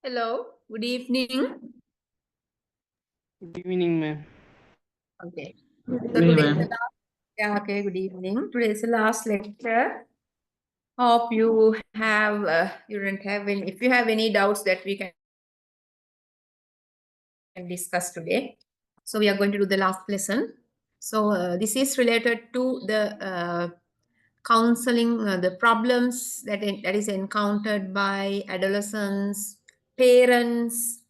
Hello, good evening. Good evening, ma'am. Okay. Good So evening, today's the ma'am. last, yeah, okay, good evening. Today's the last lecture. Hope you have, you don't have any, if you have any doubts that we can discuss today. So we are going to do the last lesson. So this is related to the counseling, the problems that is encountered by adolescents, parents,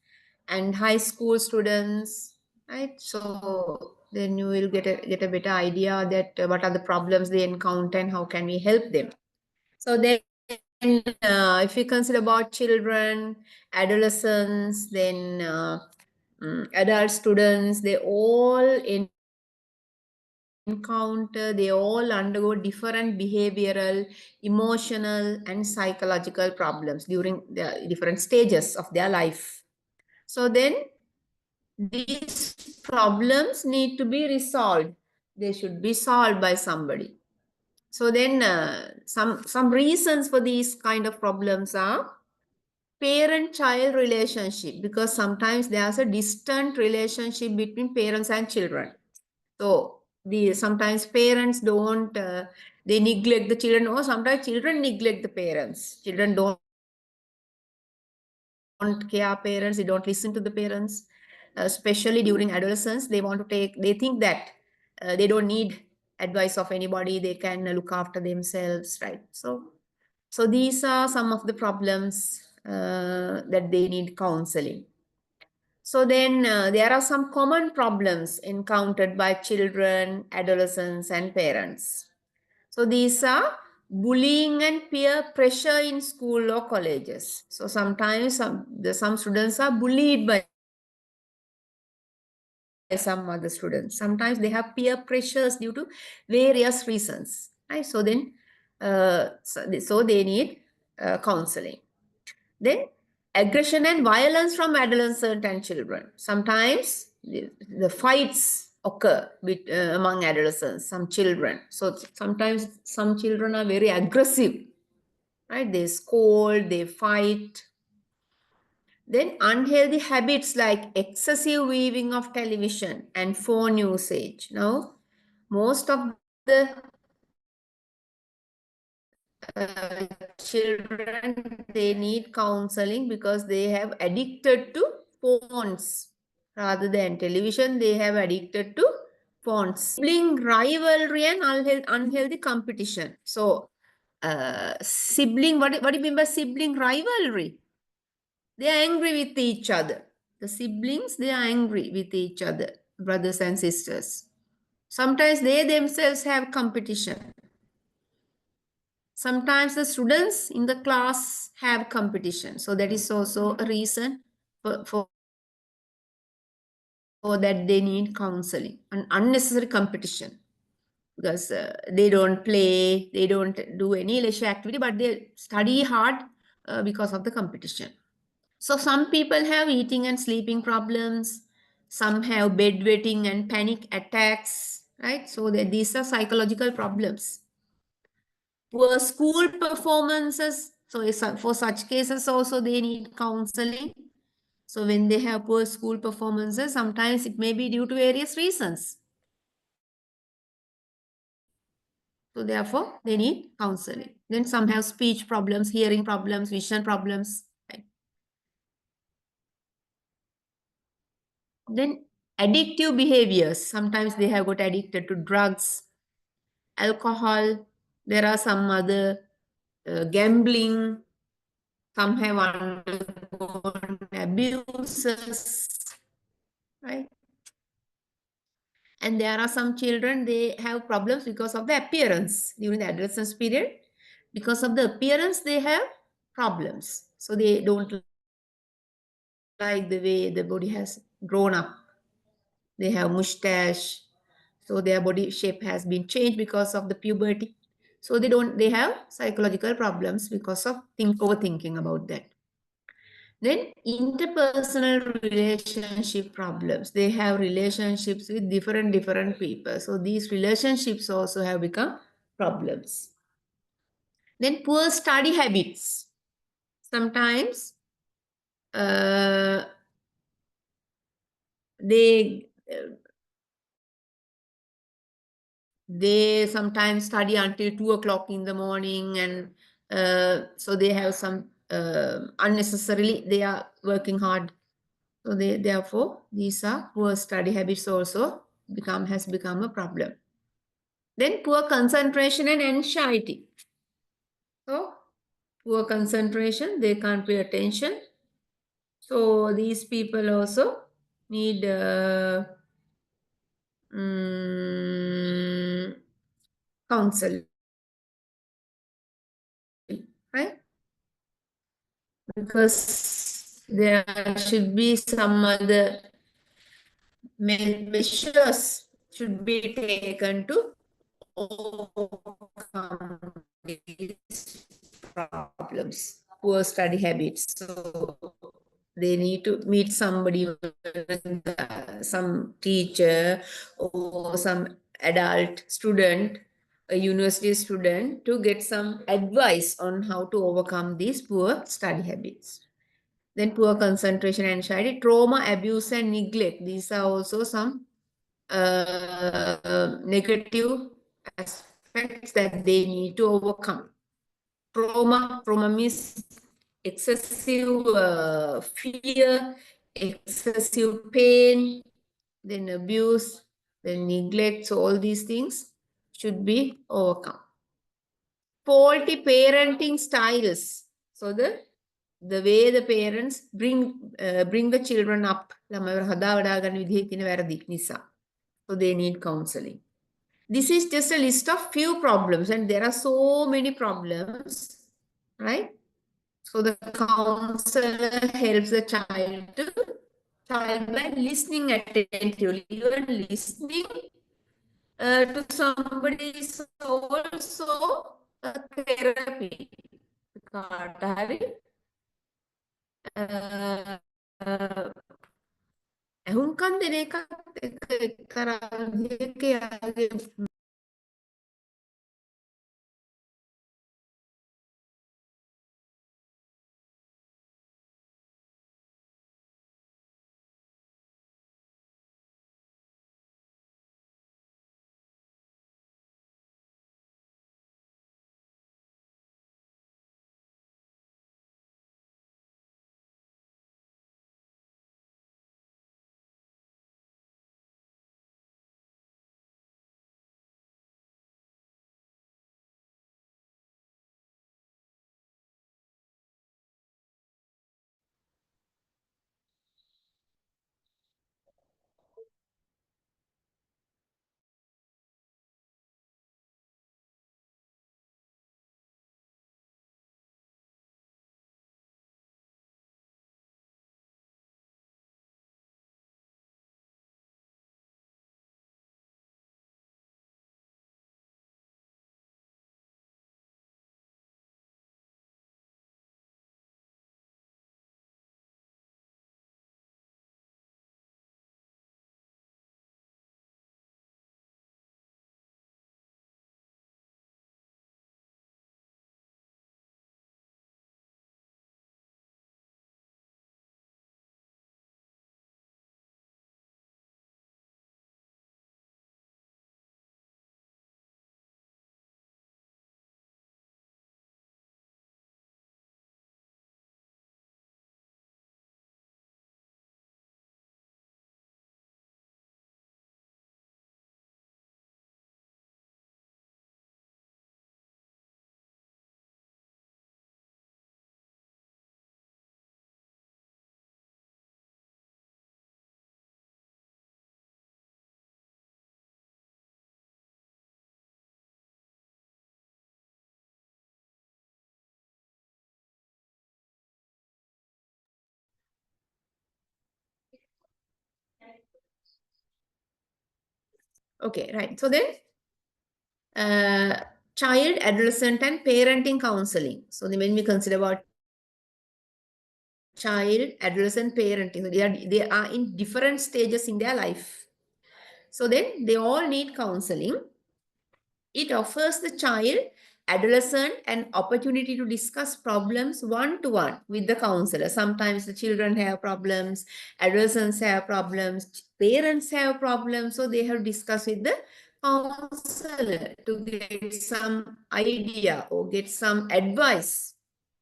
and high school students, right? So then you will get a better idea that what are the problems they encounter and how can we help them. So then if you consider about children, adolescents, then adult students, they all encounter, they all undergo different behavioral, emotional, and psychological problems during the different stages of their life. So then these problems need to be resolved. They should be solved by somebody. So then some reasons for these kind of problems are parent-child relationship, because sometimes there's a distant relationship between parents and children. So sometimes parents don't, they neglect the children, or sometimes children neglect the parents. Children don't care parents, they don't listen to the parents, especially during adolescence. They think that they don't need advice of anybody, they can look after themselves, right? So these are some of the problems that they need counseling. So then there are some common problems encountered by children, adolescents, and parents. So these are bullying and peer pressure in school or colleges. So sometimes some students are bullied by some other students. Sometimes they have peer pressures due to various reasons, right? So then, so they need counseling. Then aggression and violence from adolescent and children. Sometimes the fights occur among adolescents, some children. So sometimes some children are very aggressive, right? They scold, they fight. Then unhealthy habits like excessive viewing of television and phone usage. Now, most of the children, they need counseling because they have addicted to phones rather than television. They have addicted to phones. Sibling rivalry and unhealthy competition. So sibling, what do you mean by sibling rivalry? They are angry with each other. The siblings, they are angry with each other, brothers and sisters. Sometimes they themselves have competition. Sometimes the students in the class have competition. So that is also a reason for that they need counseling. An unnecessary competition, because they don't play, they don't do any leisure activity, but they study hard because of the competition. So some people have eating and sleeping problems. Some have bedwetting and panic attacks, right? So these are psychological problems. Poor school performances. So for such cases also they need counseling. So when they have poor school performances, sometimes it may be due to various reasons. So therefore they need counseling. Then some have speech problems, hearing problems, vision problems. Right? Then addictive behaviors. Sometimes they have got addicted to drugs, alcohol. There are some other gambling. Some have undergone abuses, right? And there are some children, they have problems because of the appearance during the adolescence period. Because of the appearance, they have problems. So they don't like the way the body has grown up. They have mustache, so their body shape has been changed because of the puberty. So they have psychological problems because of overthinking about that. Then interpersonal relationship problems. They have relationships with different people. So these relationships also have become problems. Then poor study habits. Sometimes uh, they they sometimes study until 2 o'clock in the morning, and so they have some unnecessarily they are working hard. So they therefore these are poor study habits also has become a problem. Then poor concentration and anxiety. So poor concentration, they can't pay attention. So these people also need counseling, right? Because there should be some other measures should be taken to overcome these problems, poor study habits. So they need to meet somebody, some teacher or some adult student, a university student, to get some advice on how to overcome these poor study habits. Then poor concentration, anxiety, trauma, abuse, and neglect. These are also some negative aspects that they need to overcome. Trauma means excessive fear, excessive pain, then abuse, then neglect. So all these things should be overcome. Faulty parenting styles. So the way the parents bring the children up. So they need counseling. This is just a list of few problems, and there are so many problems, right? So the counselor helps the child by listening attentively. Even listening to somebody is also a therapy. කාට හරි ඇහුම්කන් දෙන එකත් එක්තරා විදිහක යාගේ Okay, right. So then child, adolescent, and parenting counseling. So when we consider about child, adolescent, parenting, so they are in different stages in their life. So then they all need counseling. It offers the child adolescent an opportunity to discuss problems one-to-one with the counselor. Sometimes the children have problems, adolescents have problems, parents have problems, so they have discussed with the counselor to get some idea or get some advice,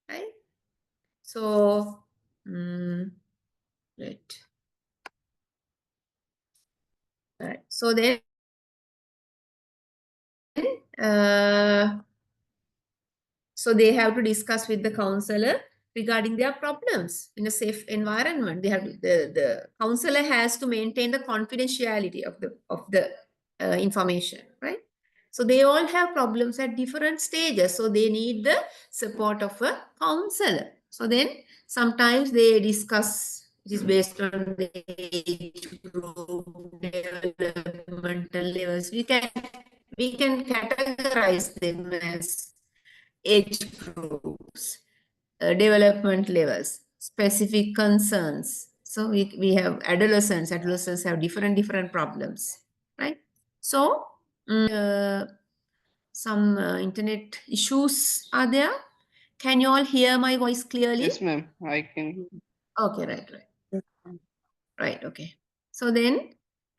right? So, right. Right. So then, uh, so they have to discuss with the counselor regarding their problems in a safe environment. They have to, the counselor has to maintain the confidentiality of the information, right? So they all have problems at different stages. So they need the support of a counselor. So then sometimes they discuss, it is based on the age group, developmental levels. We can categorize them as age groups, development levels, specific concerns. So we have adolescents. Adolescents have different problems, right? So some internet issues are there. Can you all hear my voice clearly? Yes, ma'am. I can. Okay, right. Okay. So then,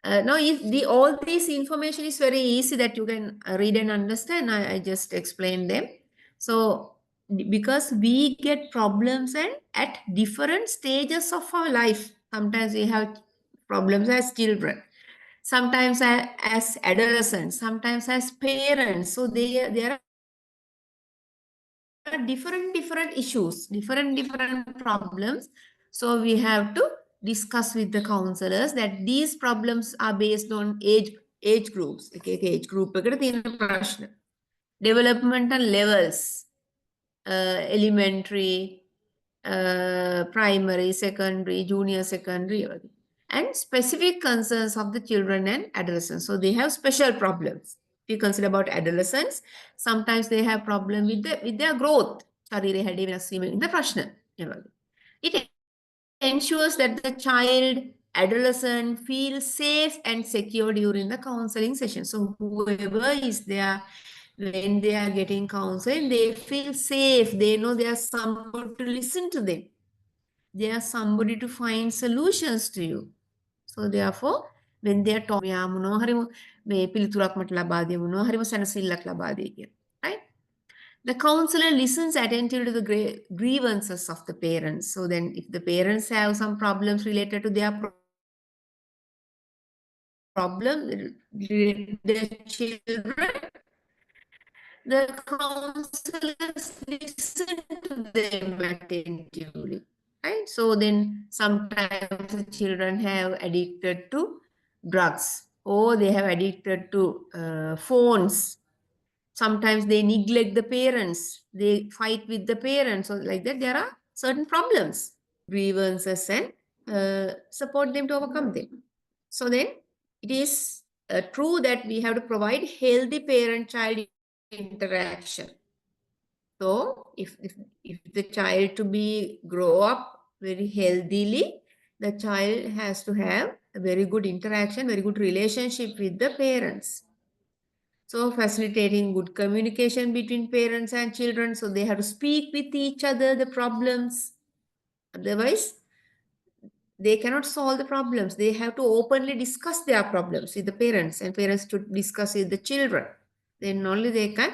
now if all this information is very easy that you can read and understand, I just explained them. So because we get problems and at different stages of our life, sometimes we have problems as children, sometimes as adolescents, sometimes as parents. So there are different issues, different problems. So we have to discuss with the counselors that these problems are based on age groups. Okay, age group developmental levels, elementary, primary, secondary, junior secondary, and specific concerns of the children and adolescents. So they have special problems. If you consider about adolescents, sometimes they have problem with their growth. It ensures that the child, adolescent feels safe and secure during the counseling session. So whoever is there, when they are getting counseling, they feel safe. They know there's somebody to listen to them. There's somebody to find solutions to you. So therefore, when they are talking, right? The counselor listens attentively to the grievances of the parents. So then if the parents have some problems related to their problem, the children, the counselors listen to them attentively, right? So then sometimes the children have addicted to drugs or they have addicted to phones. Sometimes they neglect the parents, they fight with the parents, or like that. There are certain problems, grievances, and support them to overcome them. So then it is true that we have to provide healthy parent-child interaction. So if the child to be grow up very healthily, the child has to have a very good interaction, very good relationship with the parents. So facilitating good communication between parents and children. So they have to speak with each other the problems. Otherwise, they cannot solve the problems. They have to openly discuss their problems with the parents, and parents should discuss with the children. Then only they can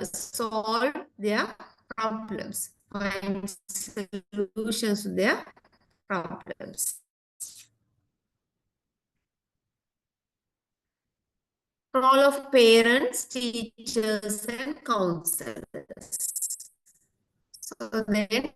solve their problems, find solutions to their problems. Role of parents, teachers, and counselors. So then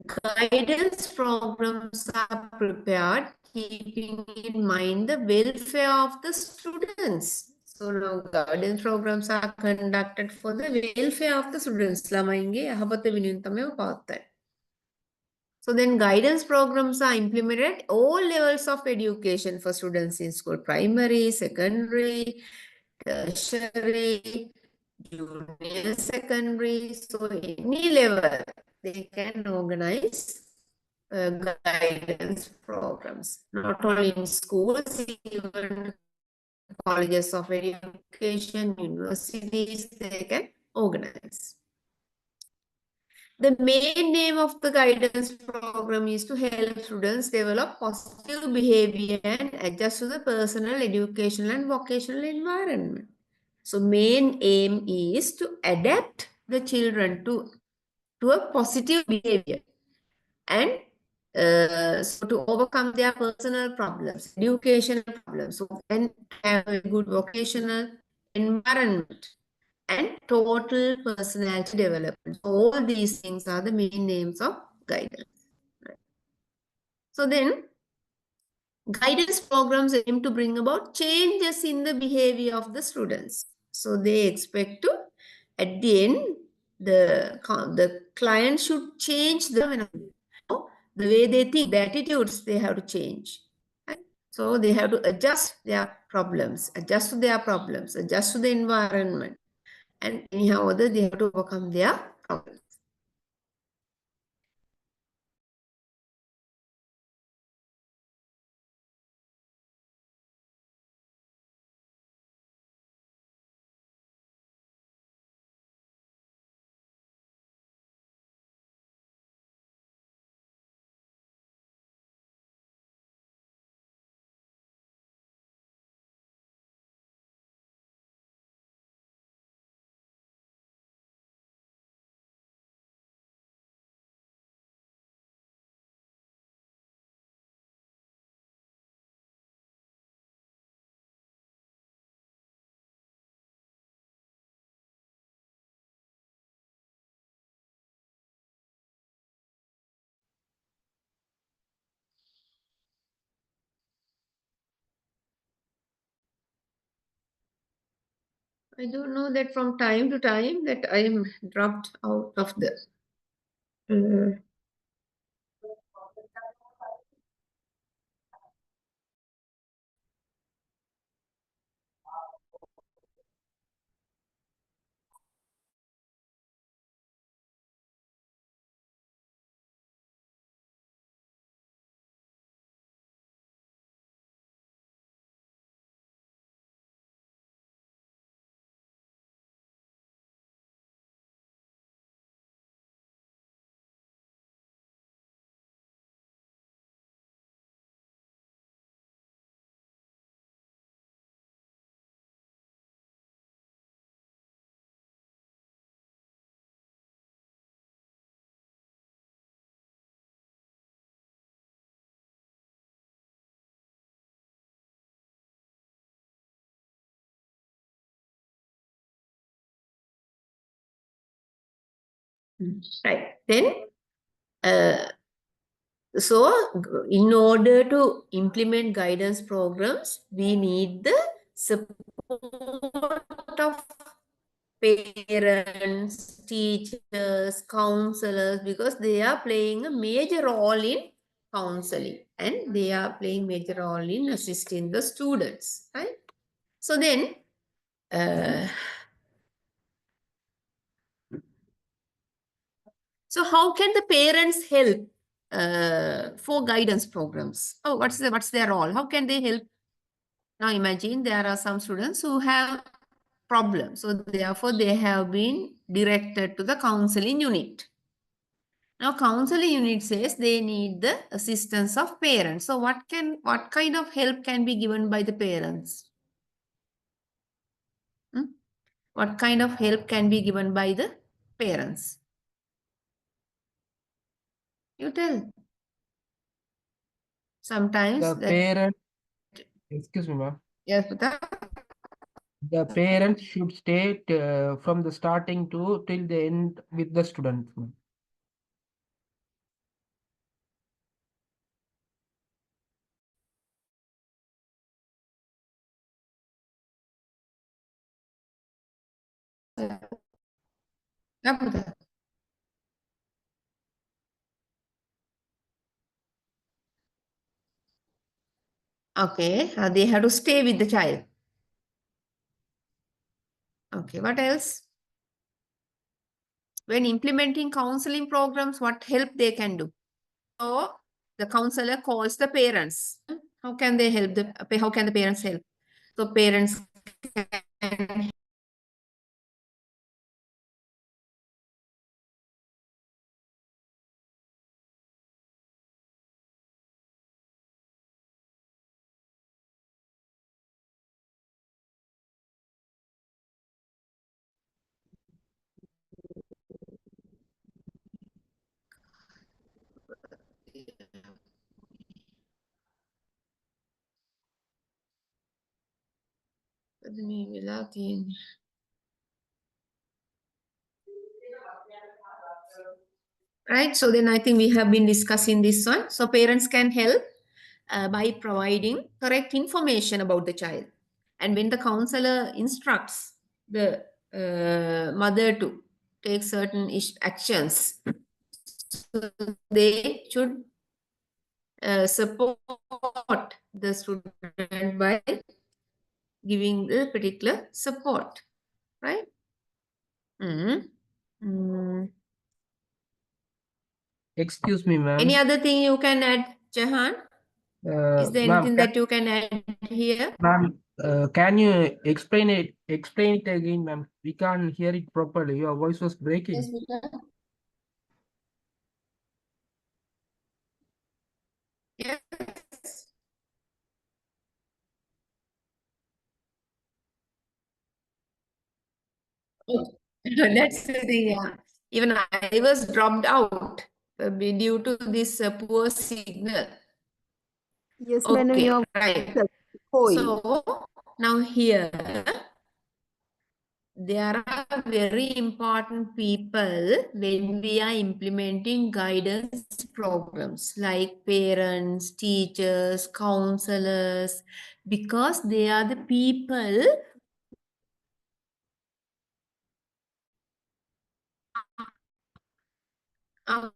guidance programs are prepared keeping in mind the welfare of the students. So now guidance programs are conducted for the welfare of the students. So then guidance programs are implemented at all levels of education for students in school, primary, secondary, tertiary, junior secondary. So any level, they can organize guidance programs, not only in schools, even colleges of education, universities, they can organize. The main aim of the guidance program is to help students develop positive behavior and adjust to the personal, educational, and vocational environment. So, main aim is to adapt the children to a positive behavior and so to overcome their personal problems, educational problems, so and have a good vocational environment and total personality development. So all these things are the main names of guidance. Right. So then, guidance programs aim to bring about changes in the behavior of the students. So they expect to, at the end, the client should change the way they think, the attitudes they have to change. Right? So they have to adjust their problems, adjust to their problems, adjust to the environment, and anyhow other they have to overcome their problems. I don't know that from time to time that I am dropped out of the uh, right. Then uh, so in order to implement guidance programs, we need the support of parents, teachers, counselors, because they are playing a major role in counseling and they are playing major role in assisting the students, right? So then, so how can the parents help for guidance programs? Oh, what's their role? How can they help? Now imagine there are some students who have problems, so therefore they have been directed to the counseling unit. Now, counseling unit says they need the assistance of parents. So, what kind of help can be given by the parents? Hmm? What kind of help can be given by the parents? You tell. Sometimes The that parent, excuse me, ma'am. yes, Putha? The parents should stay from the starting to till the end with the students, ma'am. Yeah, Putha. Okay, they have to stay with the child. Okay, what else? When implementing counseling programs, what help they can do? So the counselor calls the parents. How can they help how can the parents help? So parents can right. So then I think we have been discussing this one. So parents can help by providing correct information about the child. And when the counselor instructs the mother to take certain actions, so they should support the student by giving the particular support, right? Mhm. Mm. Excuse me, Any ma'am. other thing you can add, Jahan? Is there Ma'am, anything that you can add here? can you explain it again, ma'am? We can't hear it properly. Your voice was Yes, breaking. we can. Yes. Oh, that's the thing. Yeah. Even I was dropped out due to this poor signal. Yes, madam, Okay, your right. voice is echoing. So now here there are very important people when we are implementing guidance programs like parents, teachers, counselors, because they are the people. uh,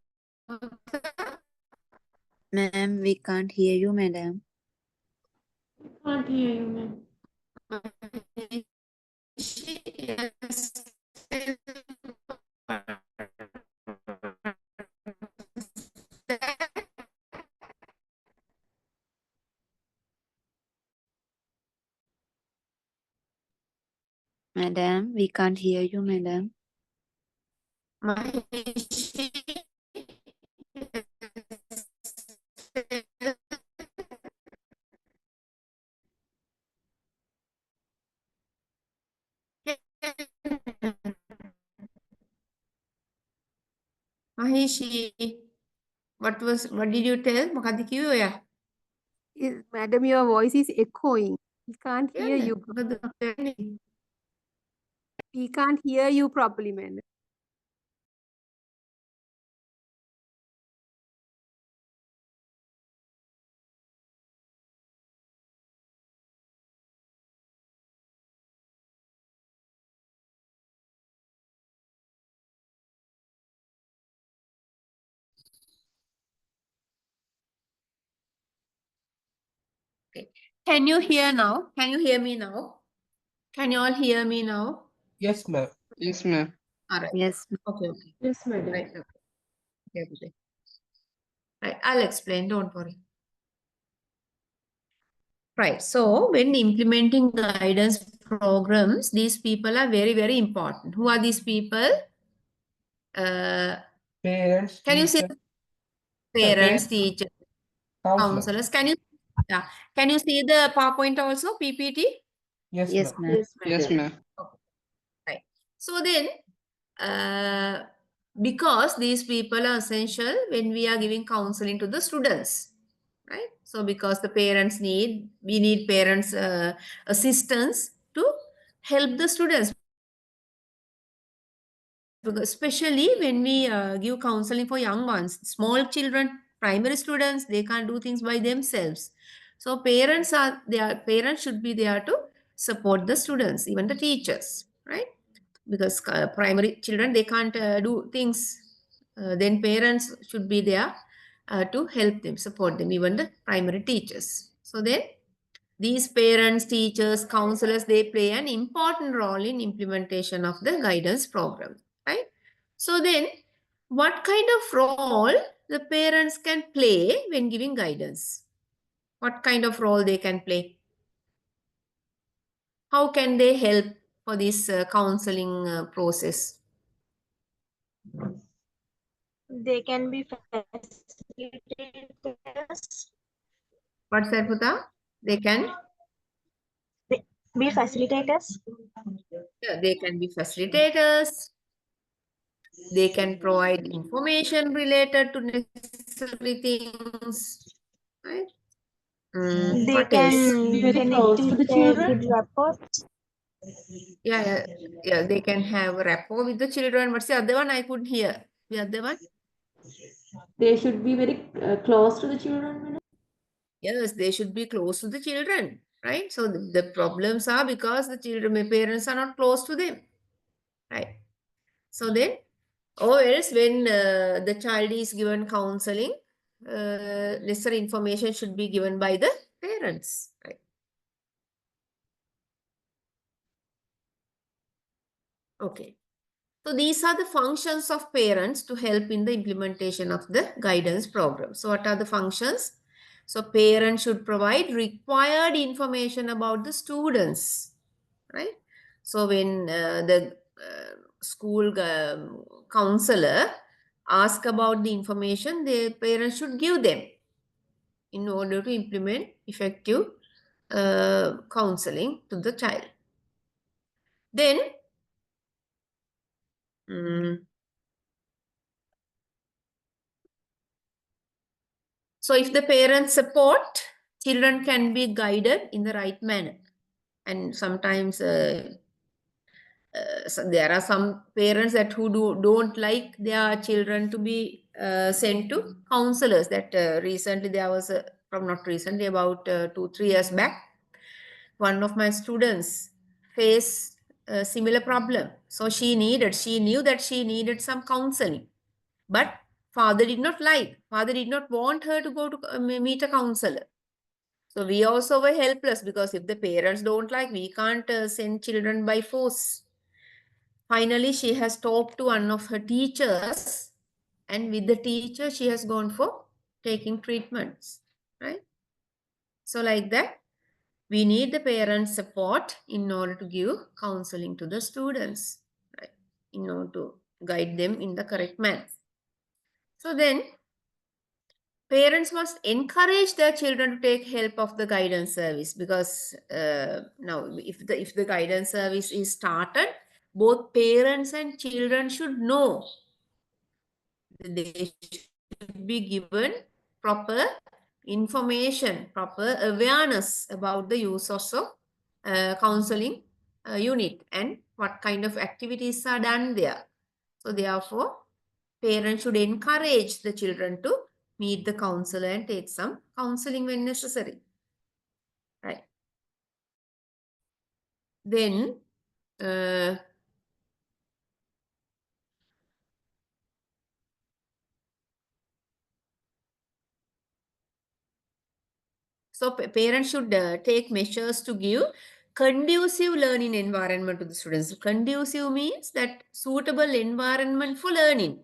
Ma'am, we can't hear you, madam. Can't hear you, ma'am. Madam, we can't hear you, madam. Mahishi, what did you tell? මොකක්ද කිව්වේ ඔයා? Madam, your voice is echoing. We can't hear කියන්නේ you. මොකද කියන්නේ? We can't hear you properly, madam. Okay. Can you hear now? Can you hear me now? Can you all hear me now? Yes, ma'am. Yes, ma'am. All right. Yes, Okay, okay. Yes, madam. Right. Okay, okay. Right. I'll explain. Don't worry. Right. So when implementing guidance programs, these people are very, very important. Who are these people? Parents, Can you see teacher, the parents, parents, teachers, counselor. counselors? Yeah. Can you see the PowerPoint also, PPT? Yes, yes, ma'am. ma'am. Yes, ma'am. Okay. Right. So then, because these people are essential when we are giving counseling to the students, right? So because we need parents' assistance to help the students, especially when we give counseling for young ones, small children, primary students, they can't do things by themselves. So parents should be there to support the students, even the teachers, right? Because primary children they can't do things, then parents should be there to help them, support them, even the primary teachers. So then these parents, teachers, counselors, they play an important role in implementation of the guidance program, right? So then, what kind of role the parents can play when giving guidance? What kind of role they can play? How can they help for this counseling process? They can be facilitators. What's that, Puta? They can? Be facilitators. Yeah, they can be facilitators. They can provide information related to necessary things. Right? They What else? can Be very close to the connect with children. good rapport. Yeah, they can have a rapport with the children. What's the other one? I couldn't hear. The other one? They should be very close to the children, madam. Yes, they should be close to the children, right? So the problems are because the children, parents are not close to them, right? So then, or else when the child is given counseling, necessary information should be given by the parents, right? Okay. So these are the functions of parents to help in the implementation of the guidance program. So what are the functions? So parents should provide required information about the students, right? So when the school counselor ask about the information, the parents should give them in order to implement effective counseling to the child. Then, so if the parents support, children can be guided in the right manner. And sometimes so there are some parents that who don't like their children to be sent to counselors. That recently there was from not recently, about 2-3 years back, one of my students faced a similar problem. So she knew that she needed some counseling, but father did not want her to go to meet a counselor. So we also were helpless, because if the parents don't like, we can't send children by force. Finally, she has talked to one of her teachers, and with the teacher, she has gone for taking treatments, right? So like that, we need the parents' support in order to give counseling to the students, right? In order to guide them in the correct manner. So then, parents must encourage their children to take help of the guidance service, because now if the guidance service is started, both parents and children should know that they should be given proper information, proper awareness about the use of counseling unit and what kind of activities are done there. So therefore, parents should encourage the children to meet the counselor and take some counseling when necessary. Right. Then, so parents should take measures to give conducive learning environment to the students. Conducive means that suitable environment for learning.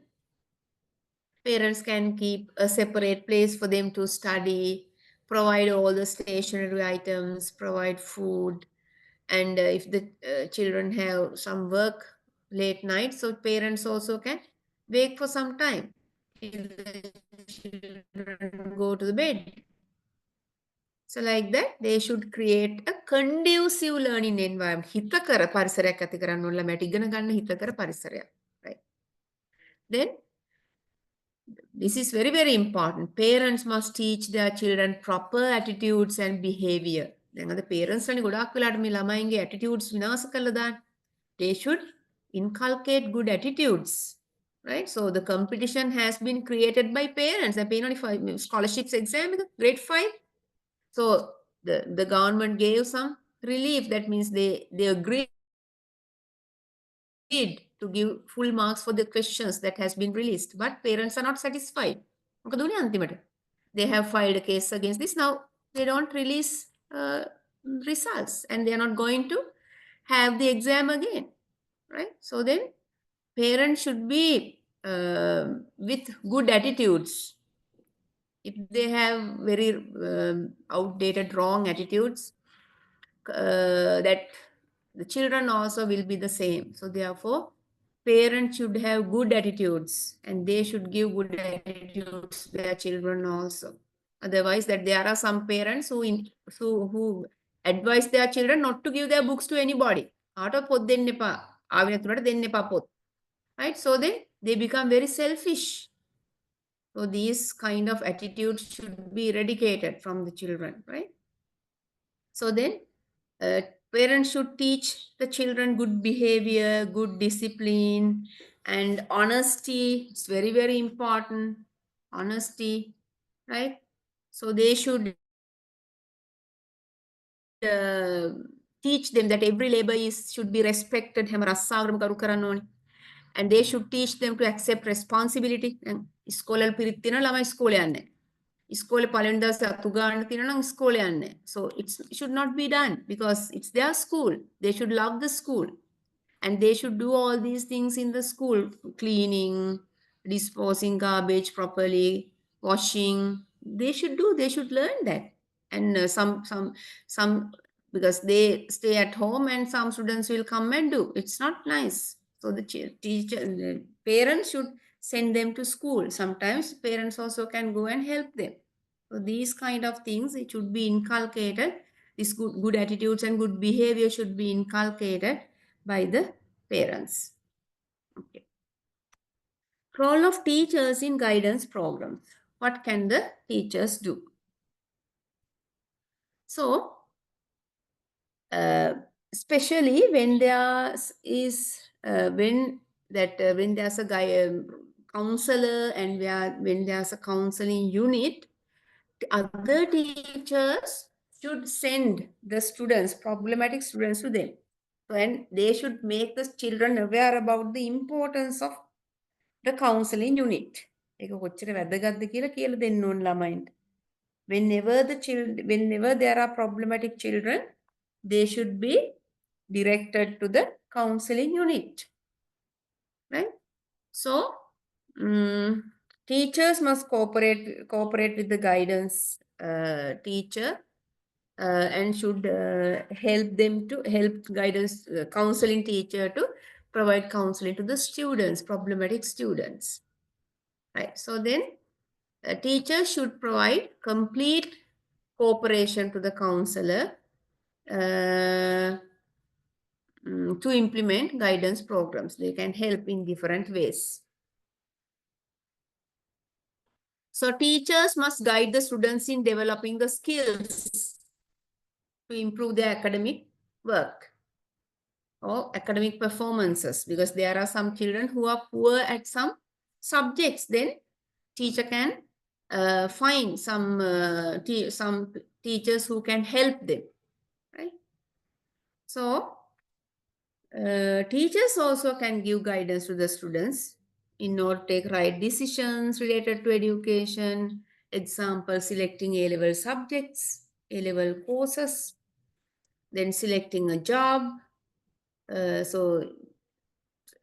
Parents can keep a separate place for them to study, provide all the stationery items, provide food, and if the children have some work late night, so parents also can wait for some time till the children go to the bed. So like that, they should create a conducive learning environment. හිතකර පරිසරයක් ඇති කරන්න ඕන ළමයට ඉගෙන ගන්න හිතකර පරිසරයක්. Right. Then, this is very, very important. Parents must teach their children proper attitudes and behavior. දැන් අද parents වලින් ගොඩාක් වෙලාට මේ ළමයින්ගේ attitudes විනාශ කරලා දාන්න. They should inculcate good attitudes. Right? So the competition has been created by parents. The paying scholarships exam, grade 5. So the government gave some relief. That means they agreed to give full marks for the questions that has been released. But parents are not satisfied. They have filed a case against this. Now they don't release results, and they are not going to have the exam again. Right? So then parents should be with good attitudes. If they have very outdated, wrong attitudes, that the children also will be the same. So therefore, parents should have good attitudes and they should give good attitudes to their children also. Otherwise, that there are some parents who advise their children not to give their books to anybody. Right? So they become very selfish. So these kind of attitudes should be eradicated from the children, right? So then parents should teach the children good behavior, good discipline, and honesty. It's very, very important. Honesty, right? So they should teach them that every labor should be respected. And they should teach them to accept responsibility. ඉස්කෝලේ පිරිත් තියෙනවා ළමයි ඉස්කෝලේ යන්නේ. ඉස්කෝලේ පළවෙනි දවසේ අතු ගන්න තියෙනවා නම් ඉස්කෝලේ යන්නේ. So it should not be done because it's their school. They should love the school. And they should do all these things in the school: cleaning, disposing garbage properly, washing. They should learn that. And some because they stay at home and some students will come and do. It's not nice. So the parents should send them to school. Sometimes parents also can go and help them. So these kind of things, it should be inculcated. These good attitudes and good behavior should be inculcated by the parents. Okay. Role of teachers in guidance programs. What can the teachers do? So, especially when there is when there's a counselor and when there's a counseling unit, other teachers should send the students, problematic students, to them. And they should make the children aware about the importance of the counseling unit. Whenever there are problematic children, they should be directed to the counseling unit. Right? So, teachers must cooperate with the guidance teacher and should help guidance counseling teacher to provide counseling to the students, problematic students. Right. So then teachers should provide complete cooperation to the counselor to implement guidance programs. They can help in different ways. So teachers must guide the students in developing the skills to improve their academic work or academic performances, because there are some children who are poor at some subjects. Then teacher can find some teachers who can help them, right? So teachers also can give guidance to the students in order to take right decisions related to education. Example, selecting A-level subjects, A-level courses, then selecting a job. So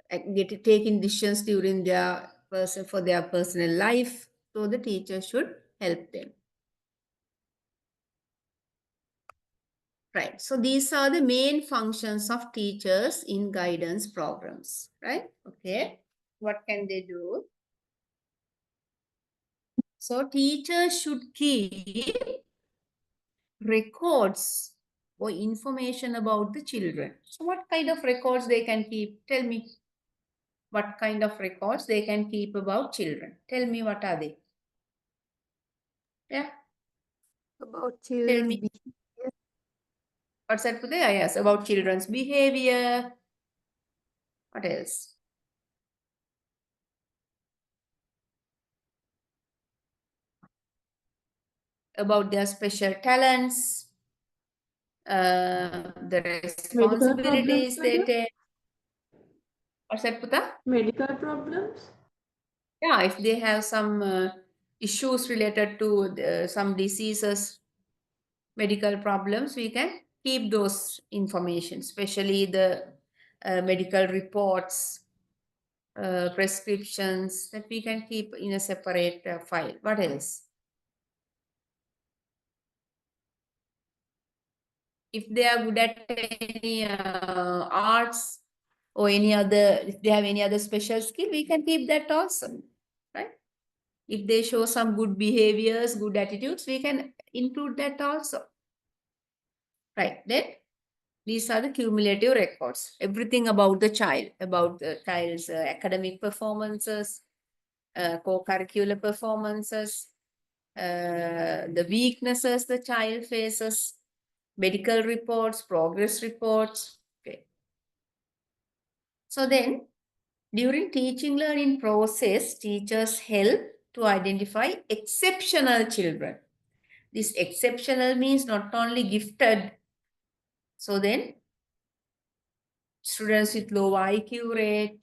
taking decisions during for their personal life. So the teacher should help them. Right. So these are the main functions of teachers in guidance programs. Right. Okay. What can they do? So teachers should keep records or information about the children. So what kind of records they can keep? Tell me. What kind of records they can keep about children? Tell me, what are they? Yeah. About Tell children's me. behavior. What's that today? Yes, about children's behavior. What else? About their special talents, the responsibilities they take. What's that, Puta? Medical problems? Yeah, if they have some issues related to some diseases, medical problems, we can keep those information, especially the medical reports, prescriptions, that we can keep in a separate file. What else? if they are good at any arts or any other, if they have any other special skill, we can keep that also, right? If they show some good behaviors, good attitudes, we can include that also, right? Then these are the cumulative records. Everything about the child's academic performances, co-curricular performances, the weaknesses the child faces, medical reports, progress reports. Okay. So then, during teaching learning process, teachers help to identify exceptional children. This exceptional means not only gifted. So then, students with low IQ rate,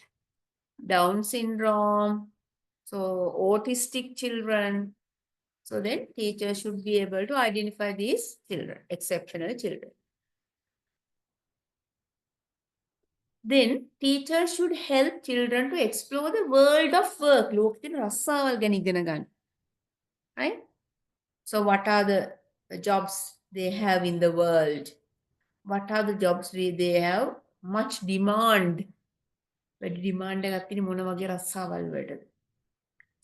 Down syndrome, so autistic children. So then teachers should be able to identify these children, exceptional children. Then teachers should help children to explore the world of work. Right? So what are the jobs they have in the world? What are the jobs they have much demand? Demand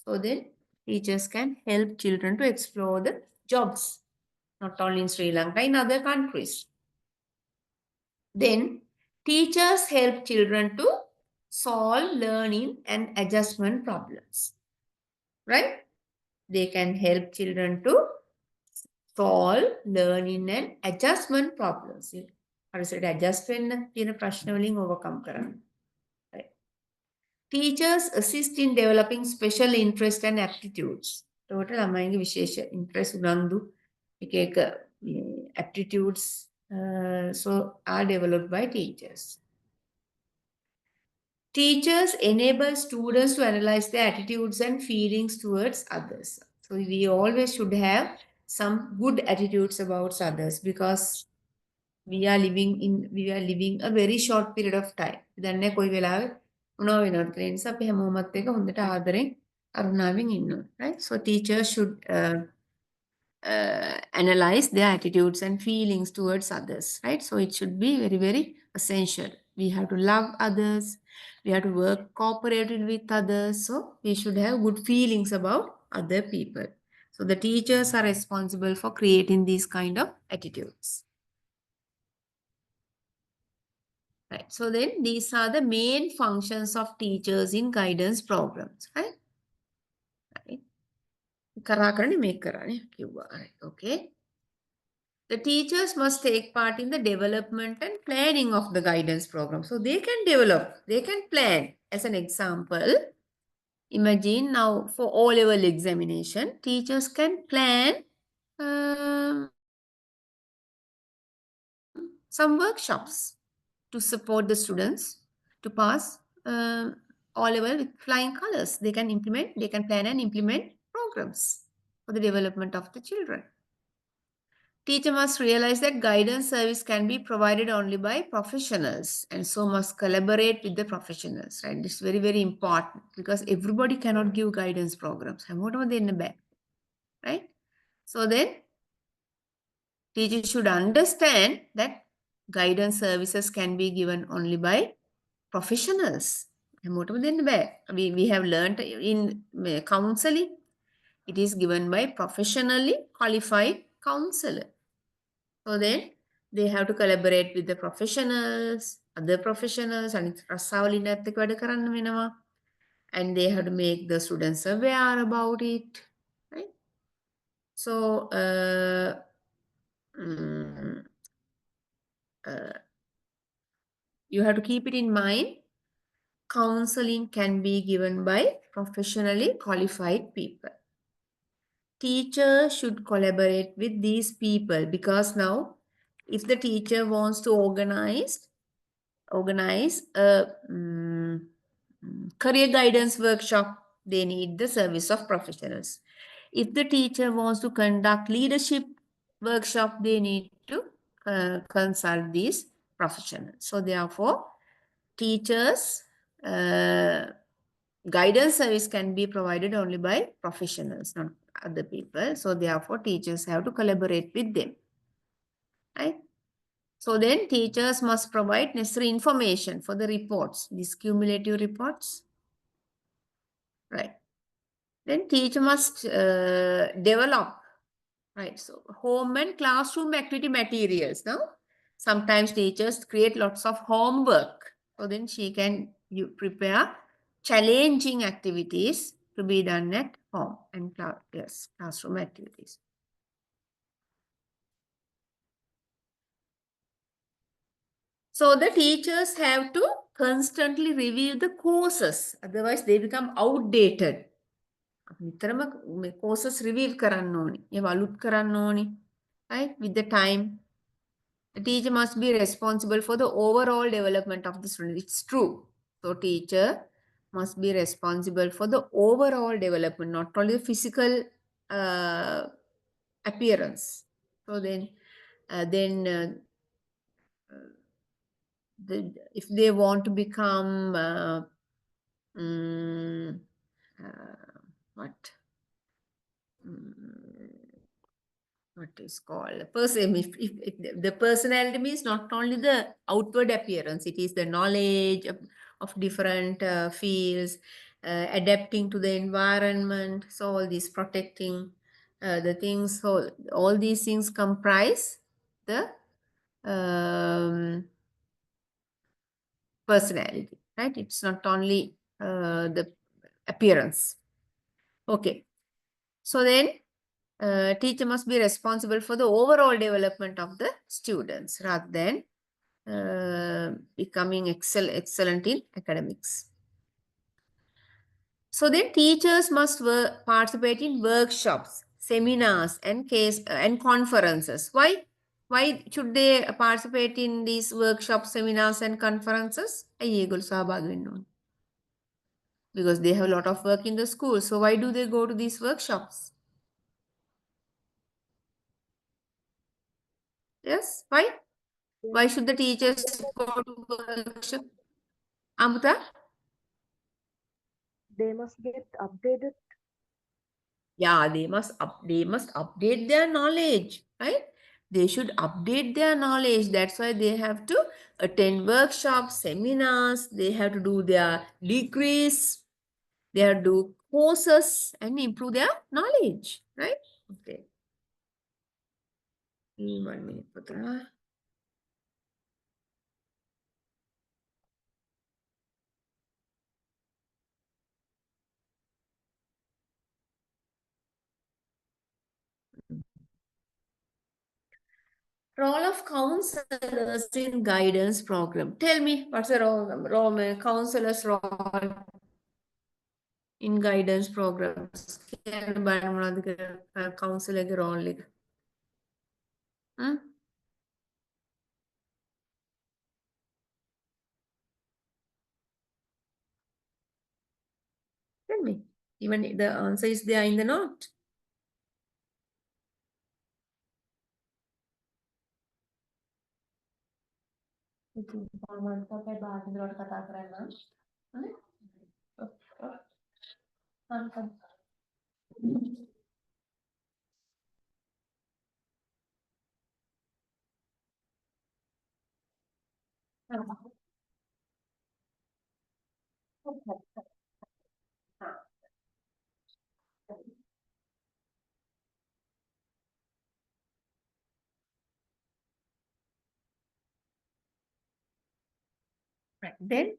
so then teachers can help children to explore the jobs, not only in Sri Lanka, in other countries. Then teachers help children to solve learning and adjustment problems, right? They can help children to solve learning and adjustment problems. Adjust වෙන්න ප්‍රශ්න වලින් overcome කරන්න. Right. Teachers assist in developing special interest and aptitudes. ඒකට ළමයින්ගේ විශේෂ interest උනන්දු එක එක aptitudes so are developed by teachers. Teachers enable students to analyze their attitudes and feelings towards others. So we always should have some good attitudes about others because we are living a very short period of time. දැන් කොයි වෙලාවෙ මොනවා වෙනවද කියලා නිසා අපි හැමෝමත් එක්ක හොඳට ආදරෙන් කරුණාවෙන් ඉන්න ඕනේ. Right? So teachers should analyze their attitudes and feelings towards others. Right? So it should be very, very essential. We have to love others. We have to work cooperatively with others. So we should have good feelings about other people. So the teachers are responsible for creating these kind of attitudes. Right. So then these are the main functions of teachers in guidance programs. Right? Right. Right. Okay. The teachers must take part in the development and planning of the guidance program. So they can develop, they can plan. As an example, imagine now for O-level examination, teachers can plan some workshops to support the students to pass O-level with flying colors. They can plan and implement programs for the development of the children. Teacher must realize that guidance service can be provided only by professionals and so must collaborate with the professionals. Right? This is very, very important because everybody cannot give guidance programs. Right? So then, teachers should understand that guidance services can be given only by professionals. We have learned in counseling, it is given by professionally qualified counselor. So then they have to collaborate with the professionals, other professionals, and they have to make the students aware about it. Right? So you have to keep it in mind. Counseling can be given by professionally qualified people. Teachers should collaborate with these people because now if the teacher wants to organize a career guidance workshop, they need the service of professionals. If the teacher wants to conduct leadership workshop, they need to consult these professionals. So therefore, teachers guidance service can be provided only by professionals, not other people. So therefore, teachers have to collaborate with them. Right? So then teachers must provide necessary information for the reports, these cumulative reports. Right. Then teacher must develop, right? So home and classroom activity materials. Now, sometimes teachers create lots of homework. So then you prepare challenging activities to be done at home and classroom activities. So the teachers have to constantly review the courses, otherwise they become outdated. Courses review කරන්න ඕනි. ඒවා අලුත් කරන්න ඕනි. Right? With the time. The teacher must be responsible for the overall development of the student. It's true. So teacher must be responsible for the overall development, not only the physical appearance. So then if they want to become what is called if the personality means not only the outward appearance, it is the knowledge of different fields, adapting to the environment. So all these protecting the things, so all these things comprise the personality, right? It's not only the appearance. Okay. So then teacher must be responsible for the overall development of the students rather than becoming excellent in academics. So then teachers must participate in workshops, seminars, and conferences. Why? Why should they participate in these workshops, seminars, and conferences? Because they have a lot of work in the school. So why do they go to these workshops? Yes, why? Why should the teachers go to workshop? Amrita? They must get updated. Yeah, they must update their knowledge, right? They should update their knowledge. That's why they have to attend workshops, seminars, they have to do their degrees, they have to do courses and improve their knowledge, right? Okay. 1 minute, Putra. Role of counselors in guidance program. Tell me, what's the role counselor's role in guidance programs? Counselor role. Tell me. Even the answer is there in the note. Right. Then,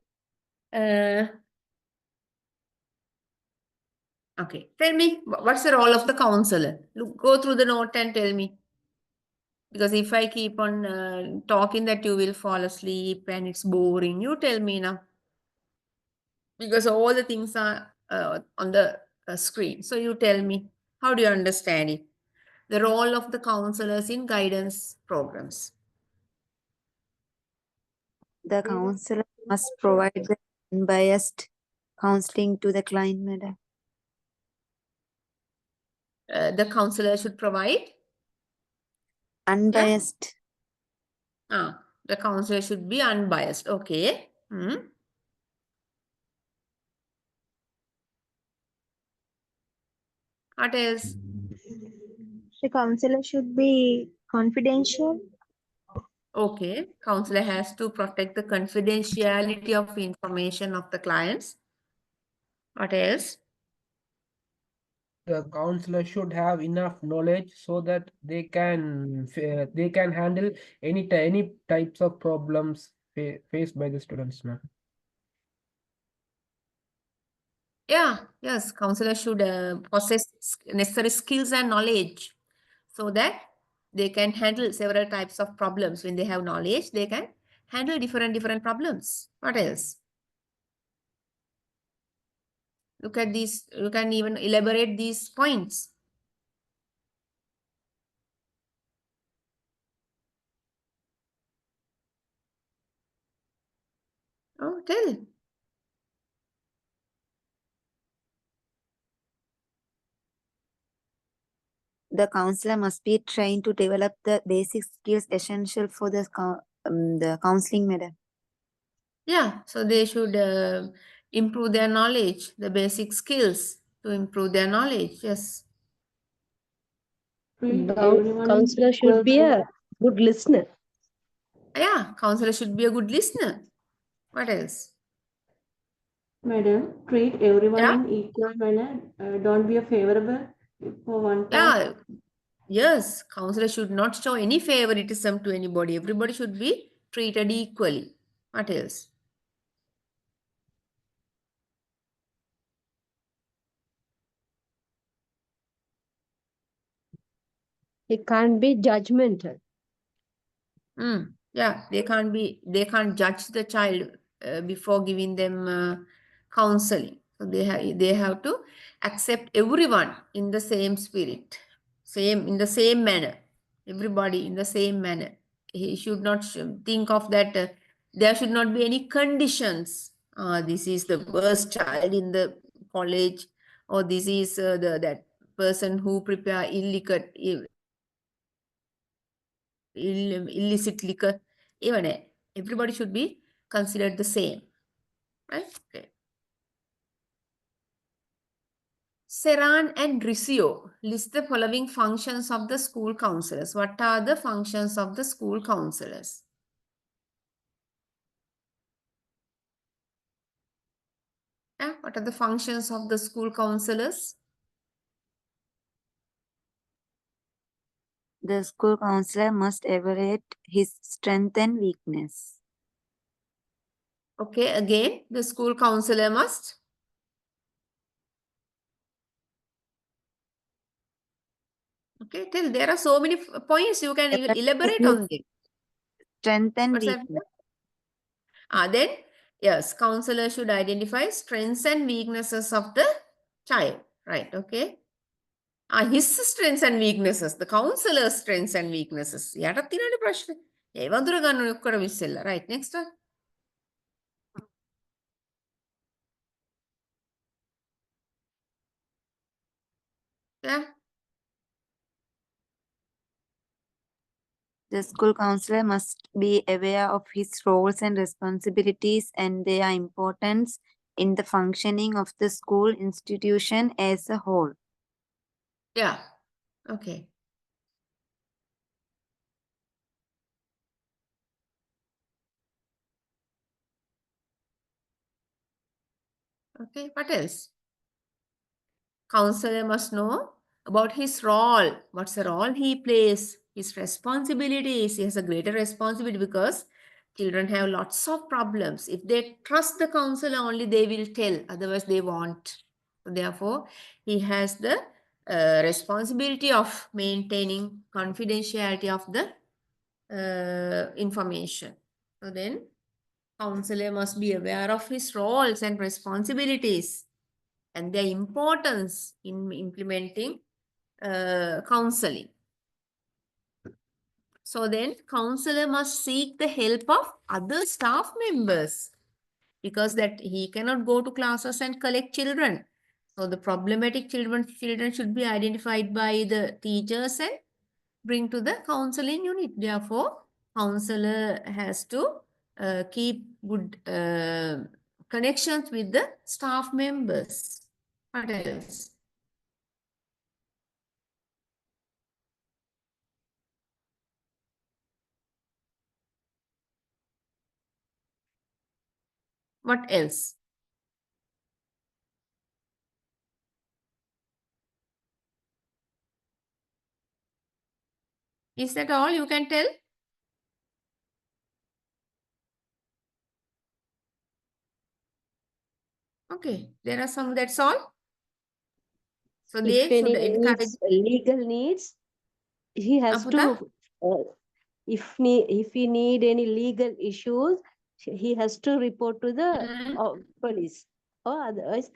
okay. Tell me, what's the role of the counselor? Look, go through the note and tell me. Because if I keep on talking that you will fall asleep and it's boring, you tell me now. Because all the things are on the screen. So you tell me, how do you understand it? The role of the counselors in guidance programs. The counselor must provide the unbiased counseling to the client, madam. The counselor should provide? Unbiased. The counselor should be unbiased. Okay. What else? The counselor should be confidential. Okay, counselor has to protect the confidentiality of information of the clients. What else? The counselor should have enough knowledge so that they can handle any types of problems faced by the students, ma'am. Yeah, yes, counselor should possess necessary skills and knowledge so that they can handle several types of problems. When they have knowledge, they can handle different problems. What else? Look at these, you can even elaborate these points. Oh, tell. The counselor must be trained to develop the basic skills essential for the counseling, madam. Yeah, so they should improve their knowledge, the basic skills to improve their knowledge. Yes. Treat everyone Counselor should be a good listener. Yeah, counselor should be a good listener. What else? Madam, treat everyone Yeah. in equal manner. Don't be a favorable for one part. Yeah, yes, counselor should not show any favoritism to anybody. Everybody should be treated equally. What else? He can't be judgmental. Yeah, they can't judge the child before giving them counseling. So they have to accept everyone in the same spirit, in the same manner. Everybody in the same manner. He should not think of that. There should not be any conditions. This is the worst child in the college, or this is that person who prepare illicit liquor. Even everybody should be considered the same, right? Okay. Seran and Ricio list the following functions of the school counselors. What are the functions of the school counselors? Yeah, what are the functions of the school counselors? The school counselor must evaluate his strength and weakness. Okay, again, the school counselor must. Okay, tell, there are so many points you can even elaborate on them. Strength and What's that? weakness. Then, yes, counselor should identify strengths and weaknesses of the child, right? Okay. His strengths and weaknesses, the counselor's strengths and weaknesses. යට තියෙනනේ ප්‍රශ්න. ඒ වඳුර ගන්න ඔක්කොම ඉස්සෙල්ලා. Right, next one. Yeah. The school counselor must be aware of his roles and responsibilities and their importance in the functioning of the school institution as a whole. Yeah. Okay. Okay, what else? Counselor must know about his role. What's the role he plays? His responsibilities. He has a greater responsibility because children have lots of problems. If they trust the counselor only, they will tell. Otherwise, they won't. So therefore, he has the responsibility of maintaining confidentiality of the information. So then, counselor must be aware of his roles and responsibilities and their importance in implementing counseling. So then, counselor must seek the help of other staff members because that he cannot go to classes and collect children. So the problematic children should be identified by the teachers and bring to the counseling unit. Therefore, counselor has to keep good connections with the staff members. What else? What else? Is that all you can tell? Okay, there are some, that's all. So If they should any encourage. needs, legal needs, he has Aputa? to, if he need any legal issues, he has to report to the Mm, police, or otherwise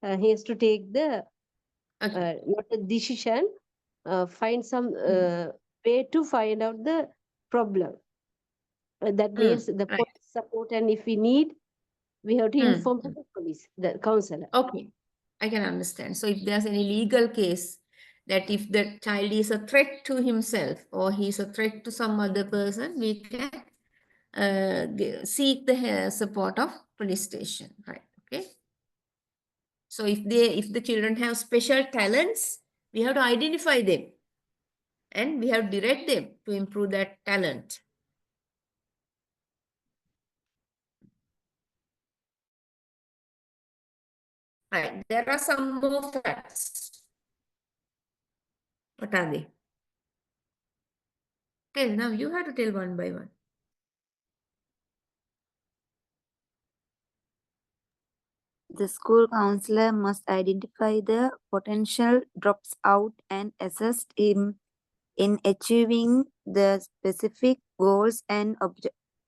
he has to take the okay. not a decision, find some way to find out the problem. That needs the Right. police support, and if we need, we have to inform to the police, the counselor. Okay, I can understand. So if there's any legal case that if the child is a threat to himself or he's a threat to some other person, we can seek the support of police station, right? Okay. So if the children have special talents, we have to identify them and we have to direct them to improve that talent. Right. There are some more facts. What are they? Tell now. You have to tell one by one. The school counselor must identify the potential drops out and assist him in achieving the specific goals and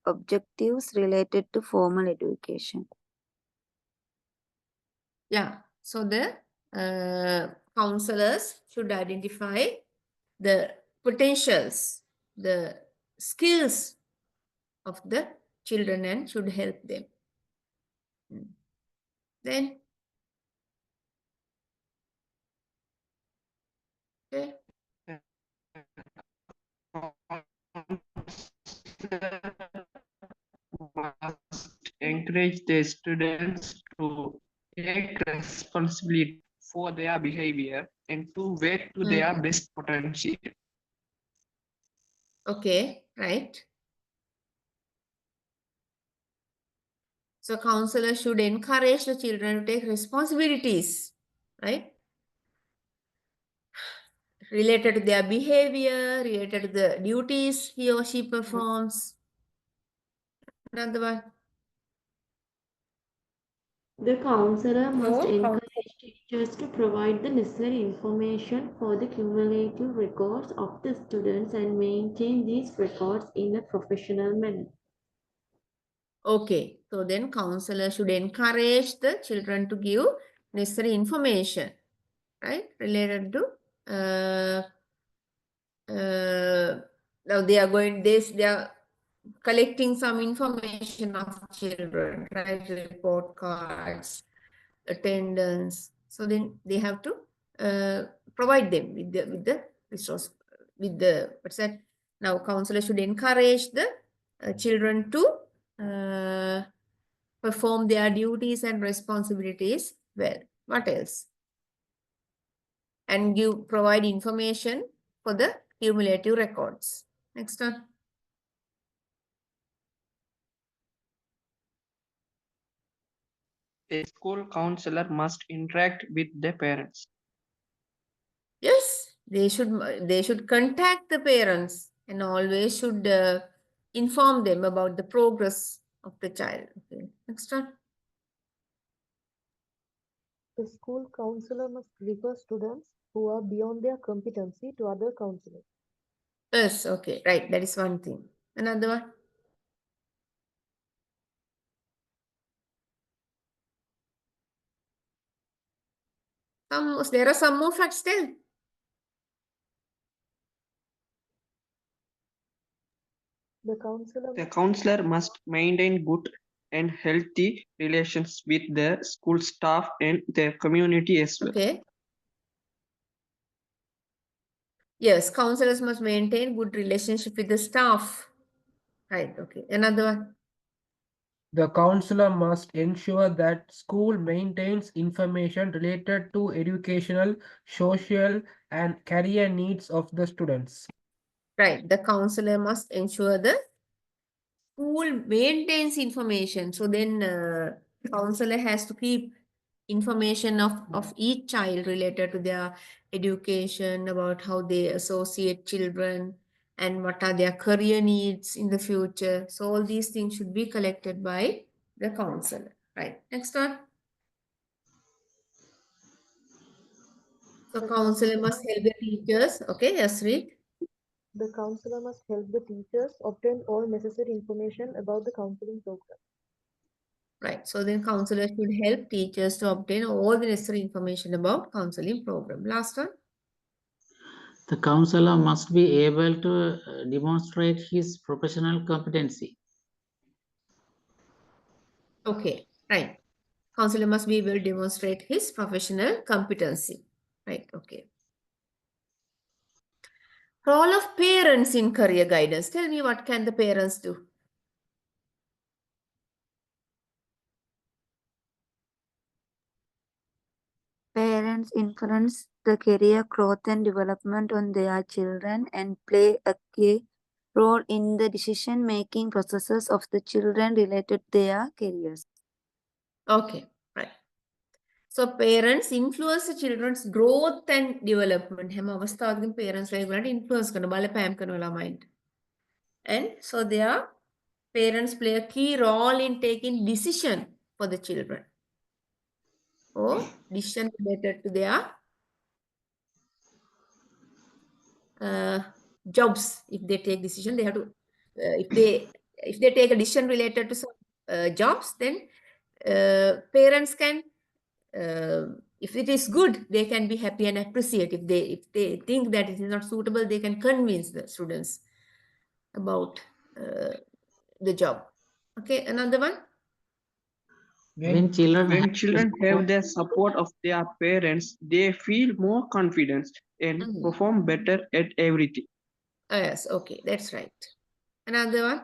objectives related to formal education. Yeah. So the counselors should identify the potentials, the skills of the children and should help them. Then, okay. Must encourage the students to take responsibility for their behavior and to work to their best potential. Okay, right. So counselors should encourage the children to take responsibilities, right? Related to their behavior, related to the duties he or she performs. Another one. The counselor must So, encourage teachers to provide the necessary information for the cumulative records of the students and maintain these records in a professional manner. okay, so then counselor should encourage the children to give necessary information, right, related to now they are going this they are collecting some information of children, right, report cards, attendance. So then they have to provide them with the resource, with the what's that. Now counselor should encourage the children to perform their duties and responsibilities well. What else? And provide information for the cumulative records. Next one. A school counselor must interact with the parents. Yes, they should contact the parents and always should inform them about the progress of the child. Okay. Next one. The school counselor must refer students who are beyond their competency to other counselors. Yes, okay, right. That is one thing. Another one. There are some more facts still. The counselor must maintain good and healthy relations with the school staff and the community as well. Okay. Yes, counselors must maintain good relationship with the staff. Right, okay. Another one. The counselor must ensure that school maintains information related to educational, social, and career needs of the students. Right, the counselor must ensure the school maintains information. So then counselor has to keep information of each child related to their education, about how they associate children and what are their career needs in the future. So all these things should be collected by the counselor. Right. Next one. So The counselor must help the teachers. Okay, yes, read. The counselor must help the teachers obtain all necessary information about the counseling program. Right. So then counselor should help teachers to obtain all the necessary information about counseling program. Last one. The counselor must be able to demonstrate his professional competency. Okay, right. Counselor must be able to demonstrate his professional competency. Right, okay. Role of parents in career guidance. Tell me, what can the parents do? Parents influence the career growth and development on their children and play a key role in the decision-making processes of the children related to their careers. Okay, right. So parents influence the children's growth and development. හැම අවස්ථාවකදීම parents ඒගොල්ලන්ට influence කරන බලපෑම් කරන ළමයින්ට. And so their parents play a key role in taking decision for the children, or decision related to their jobs. If they take decision, they have to if they take a decision related to some jobs, then parents can, if it is good, they can be happy and appreciate. If they think that it is not suitable, they can convince the students about the job. Okay, another one. When children When have the children have support, the support of their parents, they feel more confident and Mhm. perform better at everything. Yes, okay, that's right. Another one.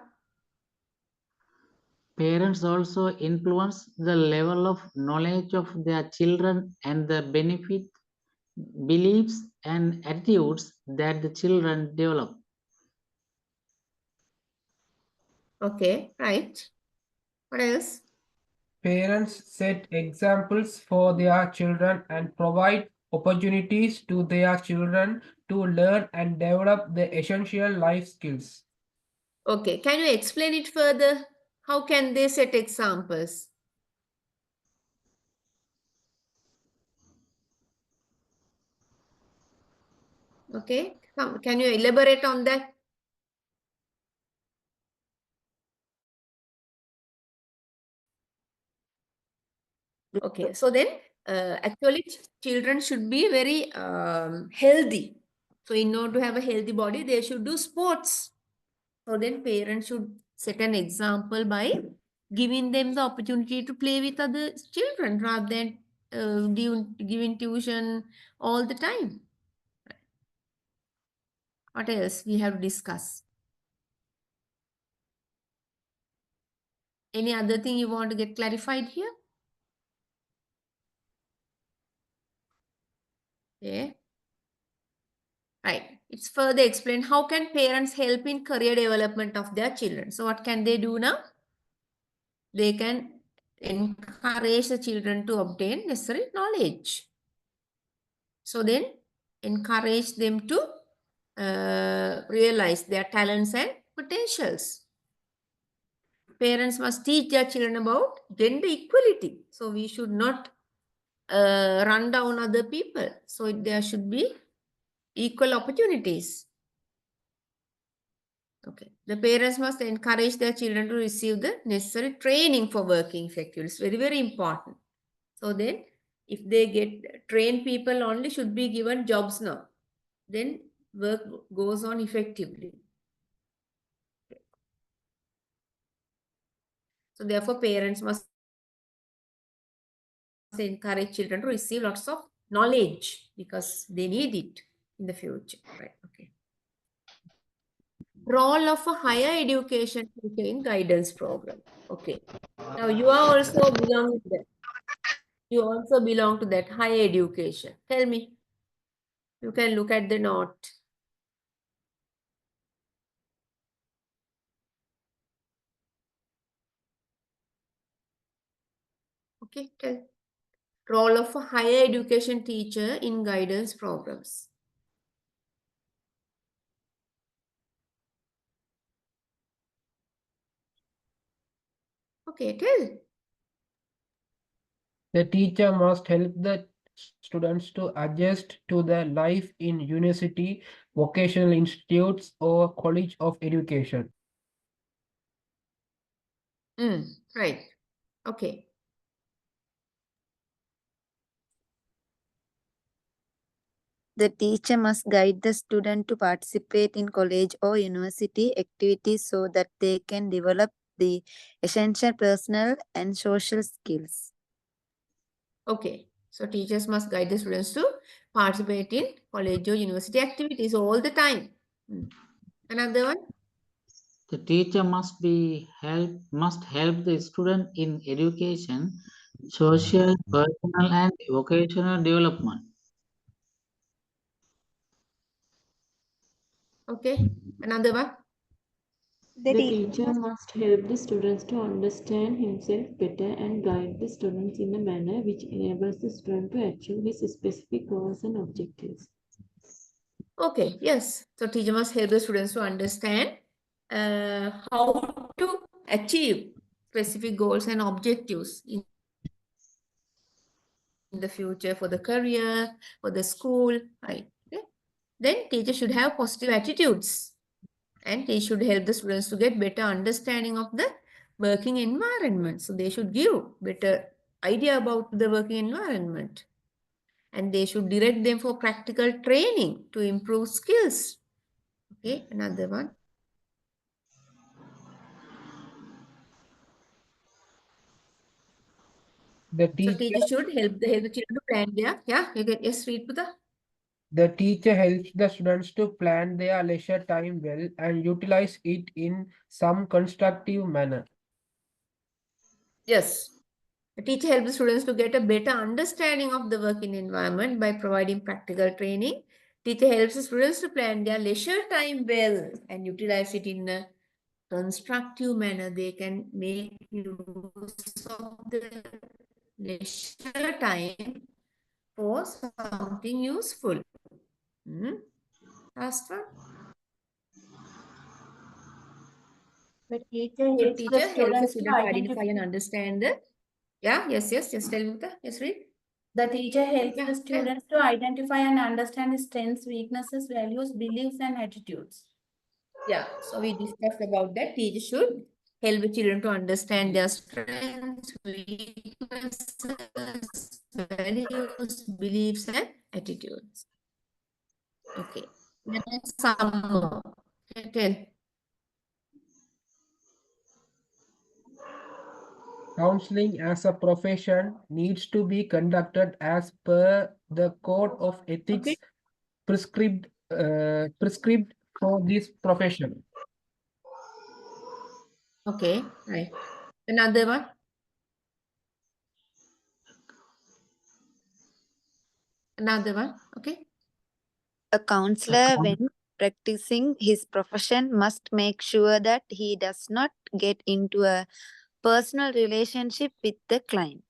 parents also influence the level of knowledge of their children and the benefit, beliefs, and attitudes that the children develop. Okay, right. What else? Parents set examples for their children and provide opportunities to their children to learn and develop the essential life skills. Okay, can you explain it further? How can they set examples? Okay, can you elaborate on that? Okay, so then actually children should be very healthy. So in order to have a healthy body, they should do sports. So then parents should set an example by giving them the opportunity to play with other children rather than giving tuition all the time. What else we have to discuss? Any other thing you want to get clarified here? Okay. Right. It's further explained how can parents help in career development of their children. So what can they do now? They can encourage the children to obtain necessary knowledge. So then encourage them to realize their talents and potentials. Parents must teach their children about gender equality. So we should not run down other people. So there should be equal opportunities. Okay. The parents must encourage their children to receive the necessary training for working effectively. It's very, very important. So then, if they get trained people only should be given jobs now, then work goes on effectively. So therefore, parents must encourage children to receive lots of knowledge because they need it in the future. Right. Okay. Role of a higher education teacher in guidance program. Okay. Now you are also belong to that. You also belong to that higher education. Tell me. You can look at the note. Okay, tell. Role of a higher education teacher in guidance programs. Okay, tell. The teacher must help the students to adjust to the life in university, vocational institutes, or college of education. Right. Okay. The teacher must guide the student to participate in college or university activities so that they can develop the essential personal and social skills. Okay. So teachers must guide the students to participate in college or university activities all the time. Another one? The teacher must help the student in education, social, personal, and vocational development. Okay. Another one? The teacher must help the students to understand himself better and guide the students in a manner which enables the student to achieve his specific goals and objectives. Okay, yes. So teacher must help the students to understand how to achieve specific goals and objectives in the future for the career, for the school, right? Okay. Then teacher should have positive attitudes and they should help the students to get better understanding of the working environment. So they should give better idea about the working environment and they should direct them for practical training to improve skills. Okay, another one. The So teacher, teacher should help the children to plan their, yeah, you get, yes, read Putha. the teacher helps the students to plan their leisure time well and utilize it in some constructive manner. Yes. The teacher helps the students to get a better understanding of the working environment by providing practical training. Teacher helps the students to plan their leisure time well and utilize it in a constructive manner. They can make use of the leisure time for something useful. Last one. The teacher The helps the teacher helps the students to student to identify identify. and understand the, yeah, yes, tell me, Mukta. Yes, read. The teacher helps Yeah, the students to identify and understand his strengths, weaknesses, values, beliefs, and attitudes. yeah. So we discussed about that. Teacher should help the children to understand their strengths, weaknesses, values, beliefs, and attitudes. Okay. Then some more. Okay, tell. Counseling as a profession needs to be conducted as per the code of ethics Okay. prescribed for this profession. Okay. Right. Another one. Another one. Okay. A counselor, when practicing his profession, must make sure that he does not get into a personal relationship with the client.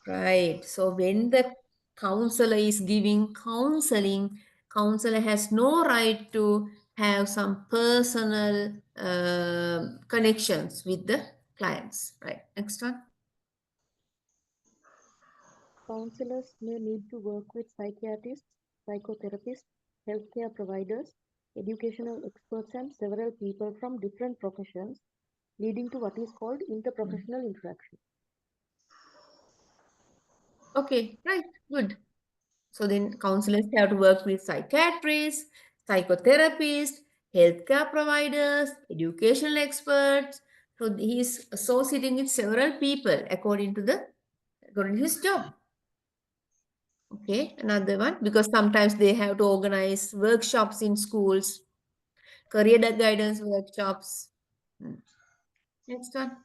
Right. So when the counselor is giving counseling, counselor has no right to have some personal connections with the clients. Right. Next one. Counselors may need to work with psychiatrists, psychotherapists, healthcare providers, educational experts, and several people from different professions, leading to what is called interprofessional interaction. Okay. Right. Good. So then counselors have to work with psychiatrists, psychotherapists, healthcare providers, educational experts. So he is associating with several people according to his job. Okay, another one because sometimes they have to organize workshops in schools, career guidance workshops. Next one.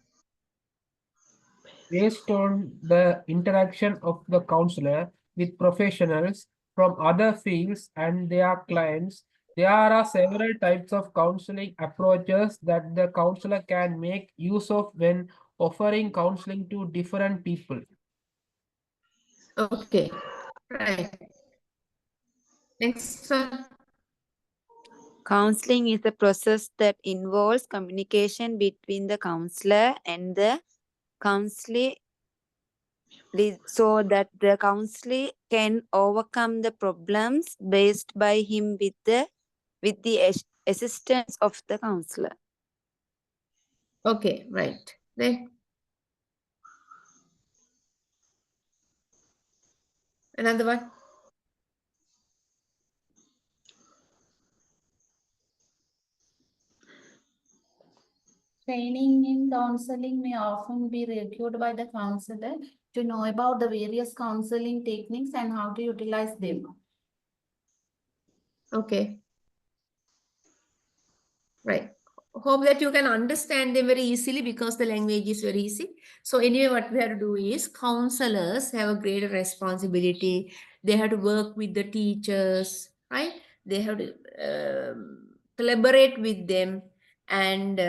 Based on the interaction of the counselor with professionals from other fields and their clients, there are several types of counseling approaches that the counselor can make use of when offering counseling to different people. Okay, right. Next one. Counseling is a process that involves communication between the counselor and the counselee so that the counselee can overcome the problems faced by him with the assistance of the counselor. Okay, right. Then another one. Training in counseling may often be reviewed by the counselor to know about the various counseling techniques and how to utilize them. Okay. Right. Hope that you can understand them very easily because the language is very easy. So anyway, what we have to do is counselors have a greater responsibility. They have to work with the teachers, right? They have to collaborate with them and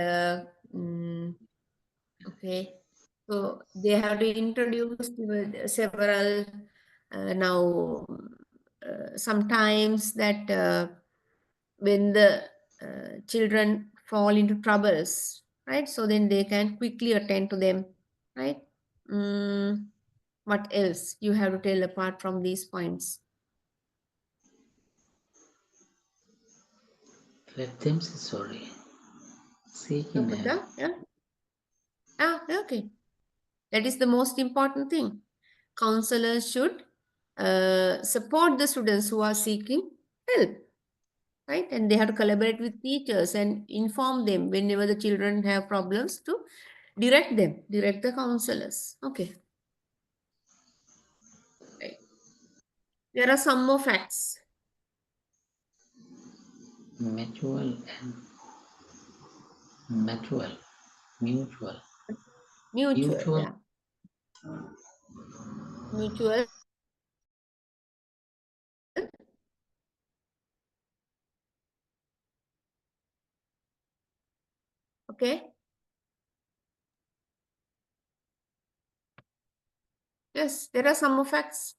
okay. So they have to introduce several now sometimes that when the children fall into troubles, right? So then they can quickly attend to them, right? What else you have to tell apart from these points? Let them say sorry. Seeking help. Buddha? Yeah. Ah, okay. That is the most important thing. Counselors should support the students who are seeking help, right? And they have to collaborate with teachers and inform them whenever the children have problems to direct them, direct the counselors. Okay, right. There are some more facts. Mutual and mutual. Mutual. Mutual, Mutual. yeah. Mutual. Okay. Yes, there are some more facts.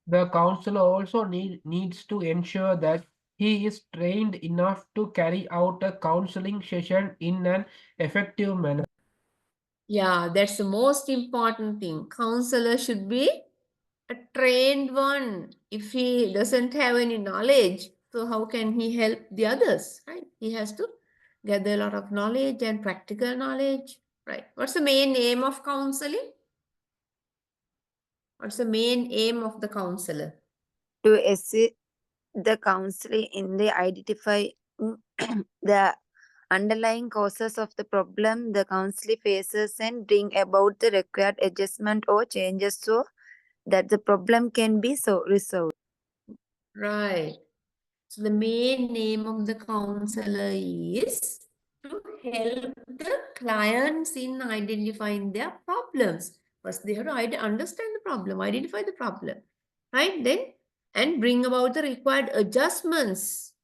The counselor also needs to ensure that he is trained enough to carry out a counseling session in an effective manner. Yeah, that's the most important thing. Counselor should be a trained one. If he doesn't have any knowledge, so how can he help the others, right? He has to gather a lot of knowledge and practical knowledge, right? What's the main aim of counseling? What's the main aim of the counselor? To assist the counselor in the identifying the underlying causes of the problem the counselor faces and bring about the required adjustment or changes so that the problem can be resolved. Right. So the main aim of the counselor is to help the clients in identifying their problems. First, they have to understand the problem, identify the problem, right? Then, and bring about the required adjustments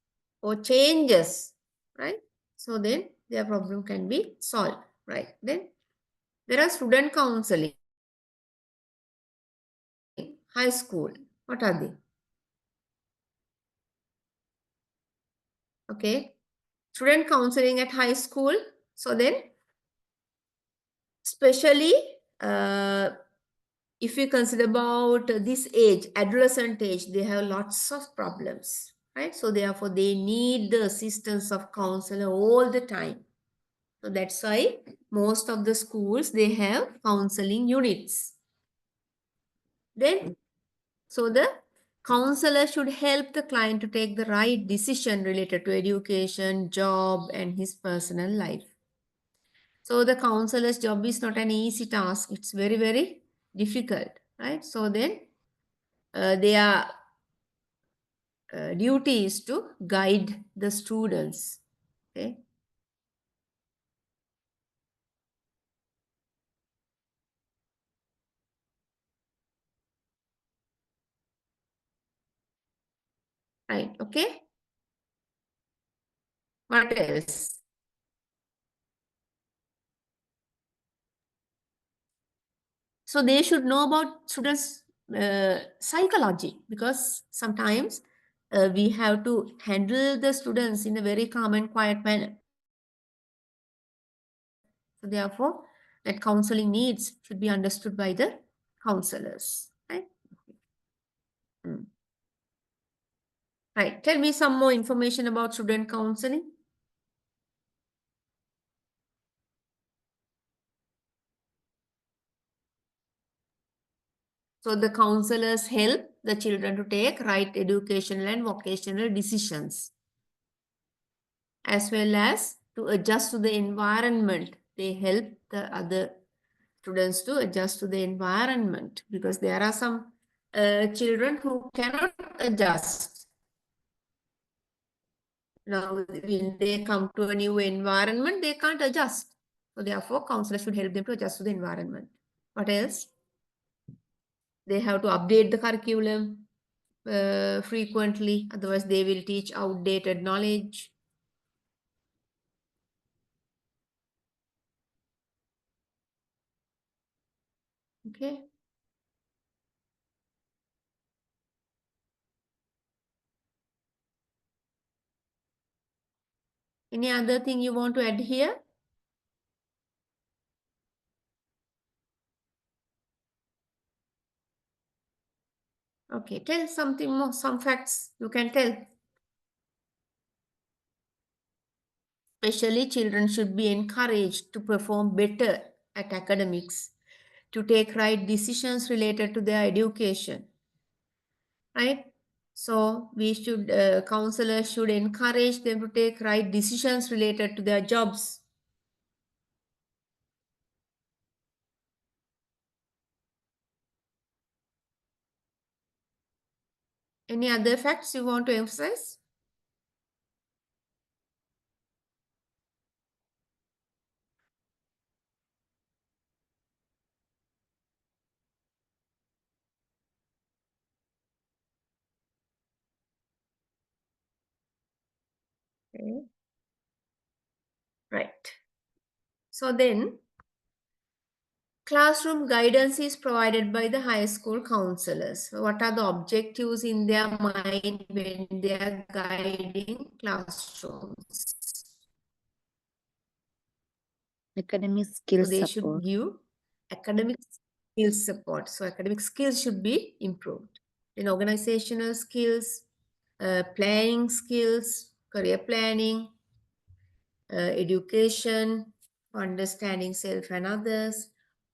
or changes, right? So then their problem can be solved, right? Then there are student counseling, high school. What are they? Okay. Student counseling at high school. So then especially if you consider about this age, adolescent age, they have lots of problems, right? So therefore they need the assistance of counselor all the time. So that's why most of the schools, they have counseling units. Then so the counselor should help the client to take the right decision related to education, job, and his personal life. So the counselor's job is not an easy task. It's very, very difficult, right? So then their duty is to guide the students. Okay. Right. Okay. What else? So they should know about students' psychology, because sometimes we have to handle the students in a very calm and quiet manner. So therefore, that counseling needs should be understood by the counselors. Right? Mm. Right. Tell me some more information about student counseling. So the counselors help the children to take right educational and vocational decisions, as well as to adjust to the environment. They help the other students to adjust to the environment, because there are some children who cannot adjust. Now, when they come to a new environment, they can't adjust. So therefore, counselors should help them to adjust to the environment. What else? They have to update the curriculum frequently, otherwise they will teach outdated knowledge. Okay. Any other thing you want to add here? Okay, tell something more, some facts you can tell. Especially children should be encouraged to perform better at academics, to take right decisions related to their education. Right? So we should, counselors should encourage them to take right decisions related to their jobs. Any other facts you want to emphasize? Okay. Right. So then, classroom guidance is provided by the high school counselors. What are the objectives in their mind when they are guiding classrooms? Academic So skills they should support. give academic skills support. So academic skills should be improved. Then organizational skills, planning skills, career planning, education, understanding self and others,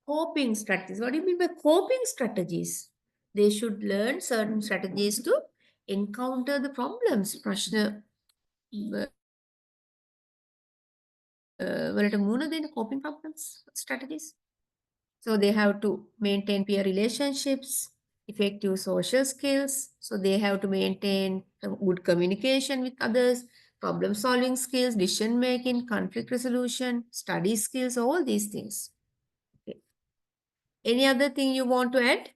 coping strategies. What do you mean by coping strategies? They should learn certain strategies to encounter the problems. Prashna, වලට මුහුණ දෙන්න coping problems strategies. So they have to maintain peer relationships, effective social skills. So they have to maintain good communication with others, problem solving skills, decision making, conflict resolution, study skills, all these things. Okay. Any other thing you want to add?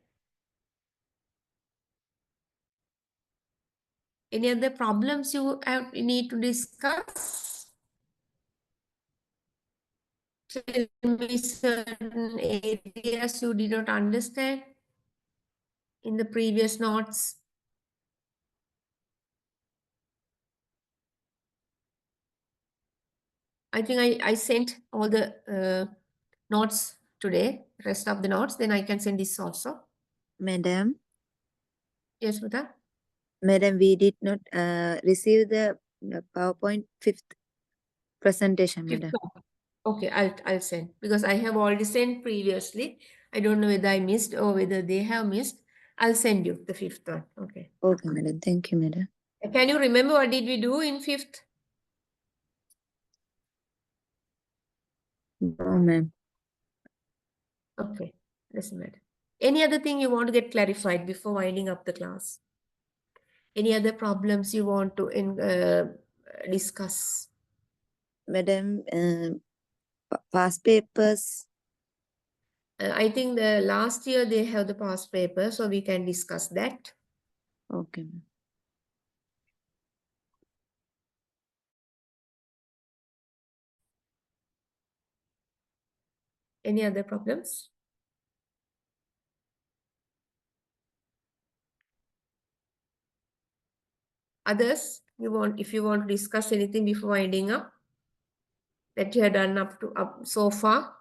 Any other problems you need to discuss? Tell me certain areas you did not understand in the previous notes. I think I sent all the notes today, rest of the notes, then I can send this also. Madam, Yes, Mata? Madam, we did not receive the PowerPoint fifth presentation, Fifth Madam. one. Okay, I'll send, because I have already sent previously. I don't know whether I missed or whether they have missed. I'll send you the fifth one. Okay. Okay, Madam. Thank you, Madam. Can you remember what did we do in fifth? No, ma'am. Okay, doesn't matter. Any other thing you want to get clarified before winding up the class? Any other problems you want to discuss? Madam, past papers. I think the last year they have the past paper, so we can discuss that. Okay, ma'am. Any other problems? Others, if you want to discuss anything before winding up that you have done up so far.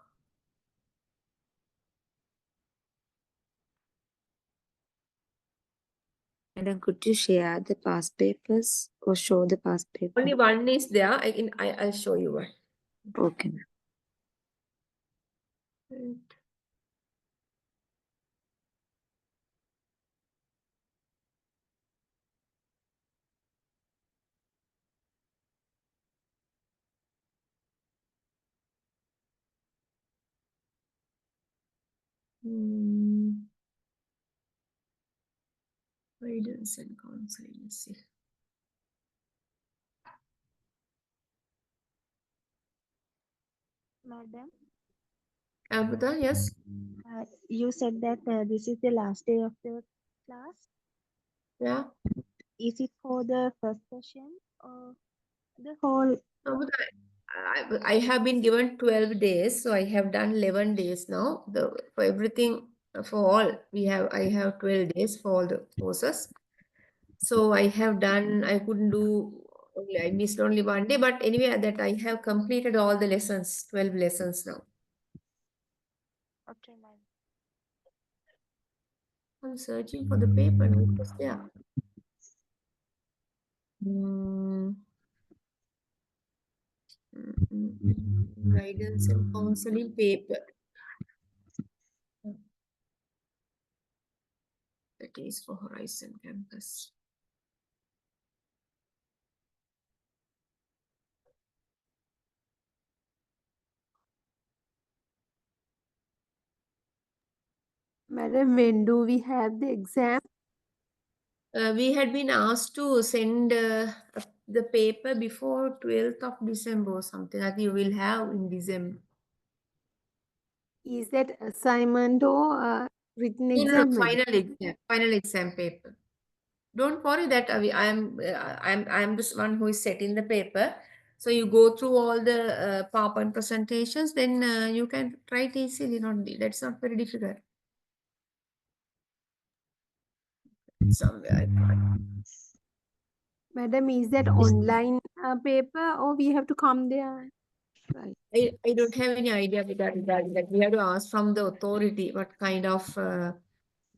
Madam, could you share the past papers or show the past paper? Only one is there. I'll show you one. Okay, ma'am. Right. Guidance and counseling. Let's see. Madam, Alberta, yes. you said that this is the last day of the class. Yeah. Is it for the first session or the whole? No, but I have been given 12 days, so I have done 11 days now. For everything, for all, I have 12 days for all the courses. So I have done, I couldn't do, I missed only one day, but anyway, that I have completed all the lessons, 12 lessons now. Okay, ma'am. I'm searching for the paper, and it was there. Guidance and counseling paper. That is for Horizon Campus. Madam, when do we have the exam? We had been asked to send the paper before 12th of December or something. I think you will have in December. Is that assignment or written No, exam, madam? final exam paper. Don't worry that I'm this one who is setting the paper. So you go through all the PowerPoint presentations, then you can try it easily. That's not very difficult. Somewhere I find. Madam, is that online paper or we have to come there? Right. I don't have any idea regarding that. We have to ask from the authority what kind of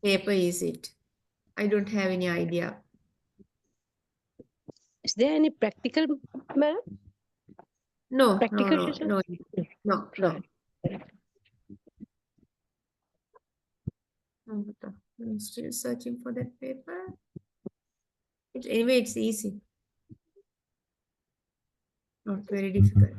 paper is it. I don't have any idea. Is there any practical, madam? No, Practical no. Right. I'm still searching for that paper. Anyway, it's easy. Not very difficult.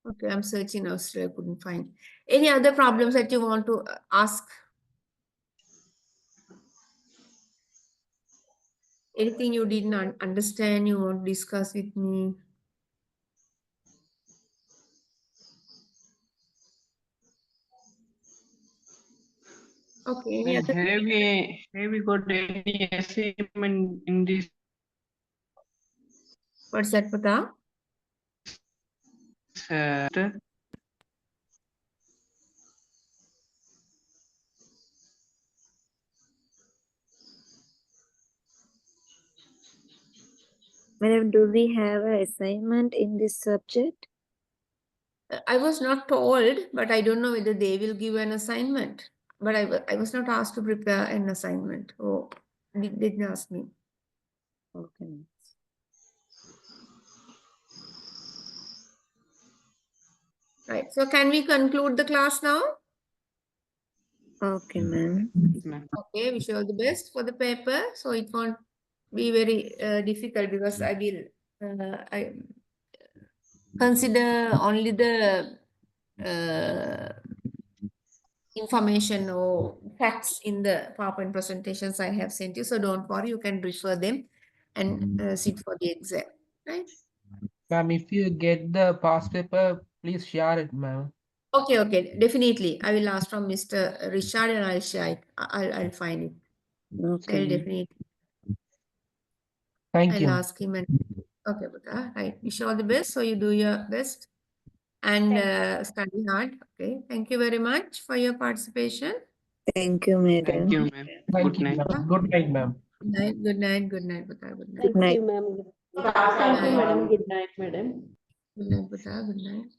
Okay, I'm searching now, still I couldn't find. Any other problems that you want to ask? Anything you didn't understand, you want to discuss with me? Okay, any And other? have we got any assignment in this? What's that, Pata? Madam, do we have an assignment in this subject? I was not told, but I don't know whether they will give an assignment. But I was not asked to prepare an assignment. Oh, they didn't ask me. Okay. Right. So can we conclude the class now? Okay, ma'am. Yes, ma'am. Okay, wish you all the best for the paper. So it won't be very difficult because I consider only the information or facts in the PowerPoint presentations I have sent you. So don't worry, you can refer them and sit for the exam, right? Ma'am, if you get the past paper, please share it, ma'am. Okay, okay, definitely. I will ask from Mr. Richard and I'll share it. I'll find it. Okay, I'll ma'am. definitely, Thank I'll you. ask him and okay, but right. Wish you all the best. So you do your best and study hard. Okay. Thank you very much for your participation. Thank you, Thank madam. you, ma'am. Thank Good you, night. ma'am. Good night, ma'am. Good night. Good night. Good night. Good night. Good night. Good Thank night. you, ma'am. Thank you, madam. Good night, madam. Good night. Good night.